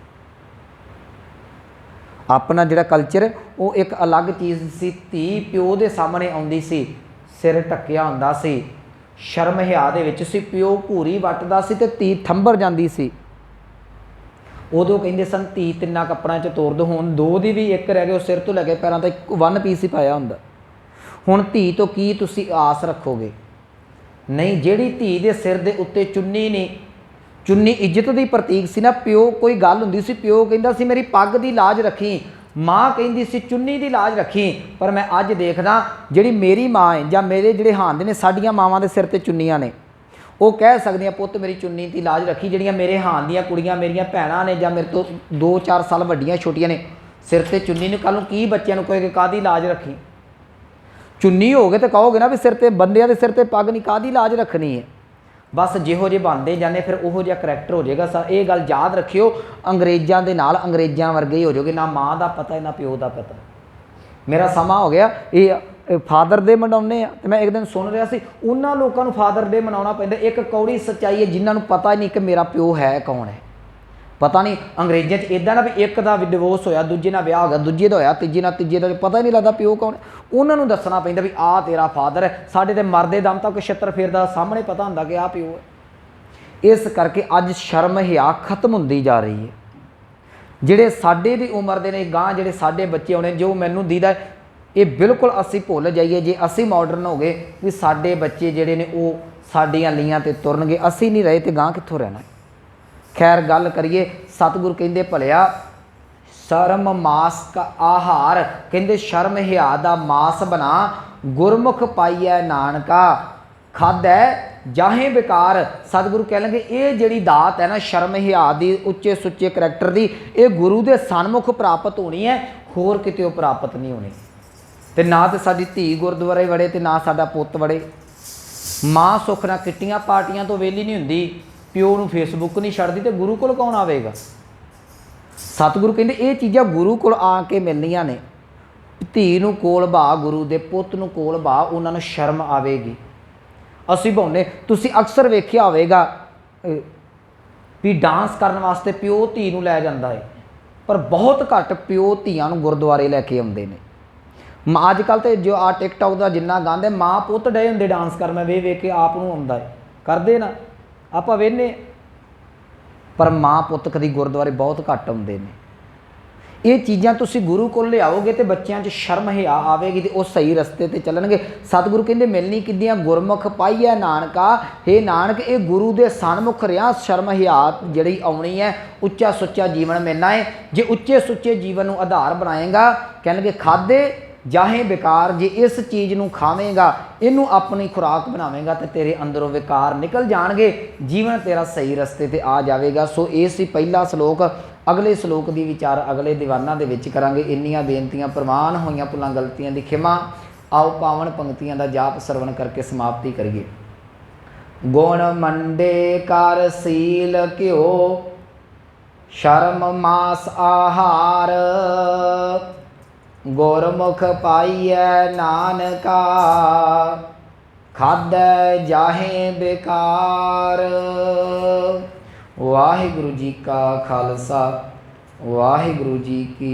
ਆਪਣਾ ਜਿਹੜਾ ਕਲਚਰ ਉਹ ਇੱਕ ਅਲੱਗ ਚੀਜ਼ ਸੀ। ਧੀ ਪਿਓ ਦੇ ਸਾਹਮਣੇ ਆਉਂਦੀ ਸੀ, ਸਿਰ ਢੱਕਿਆ ਹੁੰਦਾ ਸੀ, ਸ਼ਰਮ ਹਿਆ ਦੇ ਵਿੱਚ ਸੀ। ਪਿਓ ਭੂਰੀ ਵੱਟਦਾ ਸੀ ਤੇ ਧੀ ਥੰਬਰ ਜਾਂਦੀ ਸੀ। ਉਦੋਂ ਕਹਿੰਦੇ ਸਨ ਧੀ ਤਿੰਨਾਂ ਕੱਪੜਿਆਂ 'ਚ ਤੋਰ ਦਿਓ। ਹੁਣ ਦੋ ਦੀ ਵੀ ਇੱਕ ਰਹਿ ਗਏ, ਉਹ ਸਿਰ ਤੋਂ ਲੈ ਕੇ ਪੈਰਾਂ ਤੱਕ ਵਨ ਪੀਸ ਹੀ ਪਾਇਆ ਹੁੰਦਾ। ਹੁਣ ਧੀ ਤੋਂ ਕੀ ਤੁਸੀਂ ਆਸ ਰੱਖੋਗੇ? ਨਹੀਂ। ਜਿਹੜੀ ਧੀ ਦੇ ਸਿਰ ਦੇ ਉੱਤੇ ਚੁੰਨੀ ਨਹੀਂ, ਚੁੰਨੀ ਇੱਜ਼ਤ ਦੀ ਪ੍ਰਤੀਕ ਸੀ ਨਾ। ਪਿਓ ਕੋਈ ਗੱਲ ਹੁੰਦੀ ਸੀ, ਪਿਓ ਕਹਿੰਦਾ ਸੀ ਮੇਰੀ ਪੱਗ ਦੀ ਲਾਜ ਰੱਖੀ, ਮਾਂ ਕਹਿੰਦੀ ਸੀ ਚੁੰਨੀ ਦੀ ਲਾਜ ਰੱਖੀ। ਪਰ ਮੈਂ ਅੱਜ ਦੇਖਦਾ ਜਿਹੜੀ ਮੇਰੀ ਮਾਂ ਹੈ ਜਾਂ ਮੇਰੇ ਜਿਹੜੇ ਹਾਨ ਦੇ ਨੇ, ਸਾਡੀਆਂ ਮਾਵਾਂ ਦੇ ਸਿਰ 'ਤੇ ਚੁੰਨੀਆਂ ਨੇ, ਉਹ ਕਹਿ ਸਕਦੀਆਂ ਪੁੱਤ ਮੇਰੀ ਚੁੰਨੀ ਦੀ ਲਾਜ ਰੱਖੀ। ਜਿਹੜੀਆਂ ਮੇਰੇ ਹਾਨ ਦੀਆਂ ਕੁੜੀਆਂ, ਮੇਰੀਆਂ ਭੈਣਾਂ ਨੇ ਜਾਂ ਮੇਰੇ ਤੋਂ 2-4 ਸਾਲ ਵੱਡੀਆਂ ਛੋਟੀਆਂ ਨੇ, ਸਿਰ 'ਤੇ ਚੁੰਨੀ ਨੇ, ਕੱਲ੍ਹ ਨੂੰ ਕੀ ਬੱਚਿਆਂ ਨੂੰ ਕਹੇਗੇ ਕਾਹਦੀ ਲਾਜ ਰੱਖੀ? ਚੁੰਨੀ ਹੋ ਗਏ ਤਾਂ ਕਹੋਗੇ ਨਾ ਵੀ ਸਿਰ 'ਤੇ, ਬੰਦਿਆਂ ਦੇ ਸਿਰ 'ਤੇ ਪੱਗ ਨਹੀਂ, ਕਾਹਦੀ ਲਾਜ ਰੱਖਣੀ ਹੈ? ਬਸ ਜਿਹੋ ਜਿਹੇ ਬਣਦੇ ਜਾਂਦੇ ਫਿਰ ਉਹੋ ਜਿਹਾ ਕਰੈਕਟਰ ਹੋ ਜਾਏਗਾ। ਇਹ ਗੱਲ ਯਾਦ ਰੱਖਿਓ, ਅੰਗਰੇਜ਼ਾਂ ਦੇ ਨਾਲ ਅੰਗਰੇਜ਼ਾਂ ਵਰਗੇ ਹੀ ਹੋ ਜਾਓਗੇ। ਨਾ ਮਾਂ ਦਾ ਪਤਾ ਨਾ ਪਿਓ ਦਾ ਪਤਾ। ਮੇਰਾ ਸਮਾਂ ਹੋ ਗਿਆ, ਇਹ ਫਾਦਰ ਡੇ ਮਨਾਉਂਦੇ ਆ, ਤੇ ਮੈਂ ਇੱਕ ਦਿਨ ਸੁਣ ਰਿਹਾ ਸੀ ਉਹਨਾਂ ਲੋਕਾਂ ਨੂੰ ਫਾਦਰ ਡੇ ਮਨਾਉਣਾ ਪੈਂਦਾ। ਇੱਕ ਕੌੜੀ ਸੱਚਾਈ ਹੈ, ਜਿਨ੍ਹਾਂ ਨੂੰ ਪਤਾ ਹੀ ਨਹੀਂ ਕਿ ਮੇਰਾ ਪਿਓ ਹੈ ਕੌਣ ਹੈ। ਪਤਾ ਨਹੀਂ ਅੰਗਰੇਜ਼ਾਂ 'ਚ ਇੱਦਾਂ ਨਾ ਵੀ ਇੱਕ ਦਾ ਵੀ ਡਿਵੋਰਸ ਹੋਇਆ, ਦੂਜੇ ਨਾਲ ਵਿਆਹ ਹੋ ਗਿਆ, ਦੂਜੇ ਦਾ ਹੋਇਆ, ਤੀਜੇ ਨਾਲ, ਤੀਜੇ ਦਾ ਪਤਾ ਹੀ ਨਹੀਂ ਲੱਗਦਾ ਪਿਓ ਕੌਣ। ਉਹਨਾਂ ਨੂੰ ਦੱਸਣਾ ਪੈਂਦਾ ਵੀ ਆਹ ਤੇਰਾ ਫਾਦਰ ਹੈ। ਸਾਡੇ ਤੇ ਮਰਦੇ ਦਮ ਤੱਕ ਛਿੱਤਰ ਫੇਰਦਾ ਸਾਹਮਣੇ ਪਤਾ ਹੁੰਦਾ ਕਿ ਆਹ ਪਿਓ ਹੈ। ਇਸ ਕਰਕੇ ਅੱਜ ਸ਼ਰਮ ਹਿਆ ਖਤਮ ਹੁੰਦੀ ਜਾ ਰਹੀ ਹੈ। ਜਿਹੜੇ ਸਾਡੇ ਦੀ ਉਮਰ ਦੇ ਨੇ ਗਾਂ, ਜਿਹੜੇ ਸਾਡੇ ਬੱਚੇ ਆਉਣੇ, ਜੋ ਮੈਨੂੰ ਦੀਦਾ ਇਹ ਬਿਲਕੁਲ ਅਸੀਂ ਭੁੱਲ ਜਾਈਏ। ਜੇ ਅਸੀਂ ਮਾਡਰਨ ਹੋ ਗਏ ਵੀ ਸਾਡੇ ਬੱਚੇ ਜਿਹੜੇ ਨੇ ਉਹ ਸਾਡੀਆਂ ਲੀਆਂ 'ਤੇ ਤੁਰਨਗੇ, ਅਸੀਂ ਨਹੀਂ ਰਹੇ ਤੇ ਗਾਂ ਕਿੱਥੋਂ ਰਹਿਣਾ। ਖੈਰ ਗੱਲ ਕਰੀਏ, ਸਤਿਗੁਰ ਕਹਿੰਦੇ ਭਲਿਆ ਸ਼ਰਮ ਮਾਸ ਕਾ ਆਹਾਰ, ਕਹਿੰਦੇ ਸ਼ਰਮ ਹਿਆ ਦਾ ਮਾਸ ਬਣਾ, ਗੁਰਮੁਖ ਪਾਈਐ ਨਾਨਕਾ ਖਾਧੈ ਜਾਹੇ ਬੇਕਾਰ। ਸਤਿਗੁਰੂ ਕਹਿਣਗੇ ਇਹ ਜਿਹੜੀ ਦਾਤ ਹੈ ਨਾ ਸ਼ਰਮ ਹਿਆ ਦੀ, ਉੱਚੇ ਸੁੱਚੇ ਕਰੈਕਟਰ ਦੀ, ਇਹ ਗੁਰੂ ਦੇ ਸਨਮੁਖ ਪ੍ਰਾਪਤ ਹੋਣੀ ਹੈ, ਹੋਰ ਕਿਤੇ ਉਹ ਪ੍ਰਾਪਤ ਨਹੀਂ ਹੋਣੀ। ਤੇ ਨਾ ਤੇ ਸਾਡੀ ਧੀ ਗੁਰਦੁਆਰੇ ਵੜੇ ਤੇ ਨਾ ਸਾਡਾ ਪੁੱਤ ਵੜੇ। ਮਾਂ ਸੁੱਖ ਨਾਲ ਕਿੱਟੀਆਂ ਪਾਰਟੀਆਂ ਤੋਂ ਵਿਹਲੀ ਨਹੀਂ ਹੁੰਦੀ, ਪਿਓ ਨੂੰ ਫੇਸਬੁੱਕ ਨਹੀਂ ਛੱਡਦੀ, ਤੇ ਗੁਰੂ ਕੋਲ ਕੌਣ ਆਵੇਗਾ? ਸਤਿਗੁਰੂ ਕਹਿੰਦੇ ਇਹ ਚੀਜ਼ਾਂ ਗੁਰੂ ਕੋਲ ਆ ਕੇ ਮਿਲਣੀਆਂ ਨੇ। ਧੀ ਨੂੰ ਕੋਲ ਬਾ ਗੁਰੂ ਦੇ, ਪੁੱਤ ਨੂੰ ਕੋਲ ਬਾ, ਉਹਨਾਂ ਨੂੰ ਸ਼ਰਮ ਆਵੇਗੀ। ਅਸੀਂ ਭਾਉਂਦੇ, ਤੁਸੀਂ ਅਕਸਰ ਵੇਖਿਆ ਹੋਵੇਗਾ ਵੀ ਡਾਂਸ ਕਰਨ ਵਾਸਤੇ ਪਿਓ ਧੀ ਨੂੰ ਲੈ ਜਾਂਦਾ ਹੈ, ਪਰ ਬਹੁਤ ਘੱਟ ਪਿਓ ਧੀਆਂ ਨੂੰ ਗੁਰਦੁਆਰੇ ਲੈ ਕੇ ਆਉਂਦੇ ਨੇ। ਅੱਜ ਕੱਲ੍ਹ ਤੇ ਜੋ ਆ ਟਿਕਟੌਕ ਦਾ ਜਿੰਨਾ ਗਾਉਂਦੇ, ਮਾਂ ਪੁੱਤ ਡੇ ਹੁੰਦੇ ਡਾਂਸ ਕਰਨ, ਮੈਂ ਵੇਖ ਕੇ ਆਪ ਨੂੰ ਆਉਂਦਾ ਹੈ, ਕਰਦੇ ਨਾ ਆਪਾਂ ਵੇਖਦੇ, ਪਰ ਮਾਂ ਪੁੱਤ ਕਦੀ ਗੁਰਦੁਆਰੇ ਬਹੁਤ ਘੱਟ ਆਉਂਦੇ ਨੇ। ਇਹ ਚੀਜ਼ਾਂ ਤੁਸੀਂ ਗੁਰੂ ਕੋਲ ਲਿਆਓਗੇ ਤੇ ਬੱਚਿਆਂ 'ਚ ਸ਼ਰਮ ਹਿਆ ਆਵੇਗੀ ਤੇ ਉਹ ਸਹੀ ਰਸਤੇ ਤੇ ਚੱਲਣਗੇ। ਸਤਿਗੁਰੂ ਕਹਿੰਦੇ ਮਿਲਣੀ ਕਿੱਦੀਆਂ ਗੁਰਮੁਖ ਪਾਈਐ ਨਾਨਕਾ, ਹੇ ਨਾਨਕ ਇਹ ਗੁਰੂ ਦੇ ਸਨਮੁਖ ਰਿਹਾ ਸ਼ਰਮ ਹਿਆ ਜਿਹੜੀ ਆਉਣੀ ਹੈ, ਉੱਚਾ ਸੁੱਚਾ ਜੀਵਨ ਮਿਲਣਾ ਹੈ। ਜੇ ਉੱਚੇ ਸੁੱਚੇ ਜੀਵਨ ਨੂੰ ਆਧਾਰ ਬਣਾਏਗਾ, ਕਹਿਣਗੇ ਖਾਧੇ ਜਾਹੇ ਵਿਕਾਰ, ਜੇ ਇਸ ਚੀਜ਼ ਨੂੰ ਖਾਵੇਂਗਾ, ਇਹਨੂੰ ਆਪਣੀ ਖੁਰਾਕ ਬਣਾਵੇਂਗਾ ਤੇ ਤੇਰੇ ਅੰਦਰੋਂ ਵਿਕਾਰ ਨਿਕਲ ਜਾਣਗੇ, ਜੀਵਨ ਤੇਰਾ ਸਹੀ ਰਸਤੇ ਤੇ ਆ ਜਾਵੇਗਾ। ਸੋ ਇਹ ਸੀ ਪਹਿਲਾ ਸ਼ਲੋਕ। ਅਗਲੇ ਸ਼ਲੋਕ ਦੀ ਵਿਚਾਰ ਅਗਲੇ ਦੀਵਾਨਾਂ ਦੇ ਵਿੱਚ ਕਰਾਂਗੇ। ਇੰਨੀਆਂ ਬੇਨਤੀਆਂ, ਪ੍ਰਵਾਨ ਹੋਈਆਂ ਭੁੱਲਾਂ ਗਲਤੀਆਂ ਦੀ ਖਿਮਾ। ਆਓ ਪਾਵਨ ਪੰਕਤੀਆਂ ਦਾ ਜਾਪ ਸਰਵਣ ਕਰਕੇ ਸਮਾਪਤੀ ਕਰੀਏ। ਗੁਣ ਮੰਡੇ ਕਰ ਸੀਲ ਘਿਓ, ਸ਼ਰਮ ਮਾਸ ਆਹਾਰ, ਗੁਰਮੁਖ ਪਾਈਐ ਨਾਨਕਾ, ਖਾਧੈ ਜਾਹੇ ਬੇਕਾਰ। ਵਾਹਿਗੁਰੂ ਜੀ ਕਾ ਖਾਲਸਾ, ਵਾਹਿਗੁਰੂ ਜੀ ਕੀ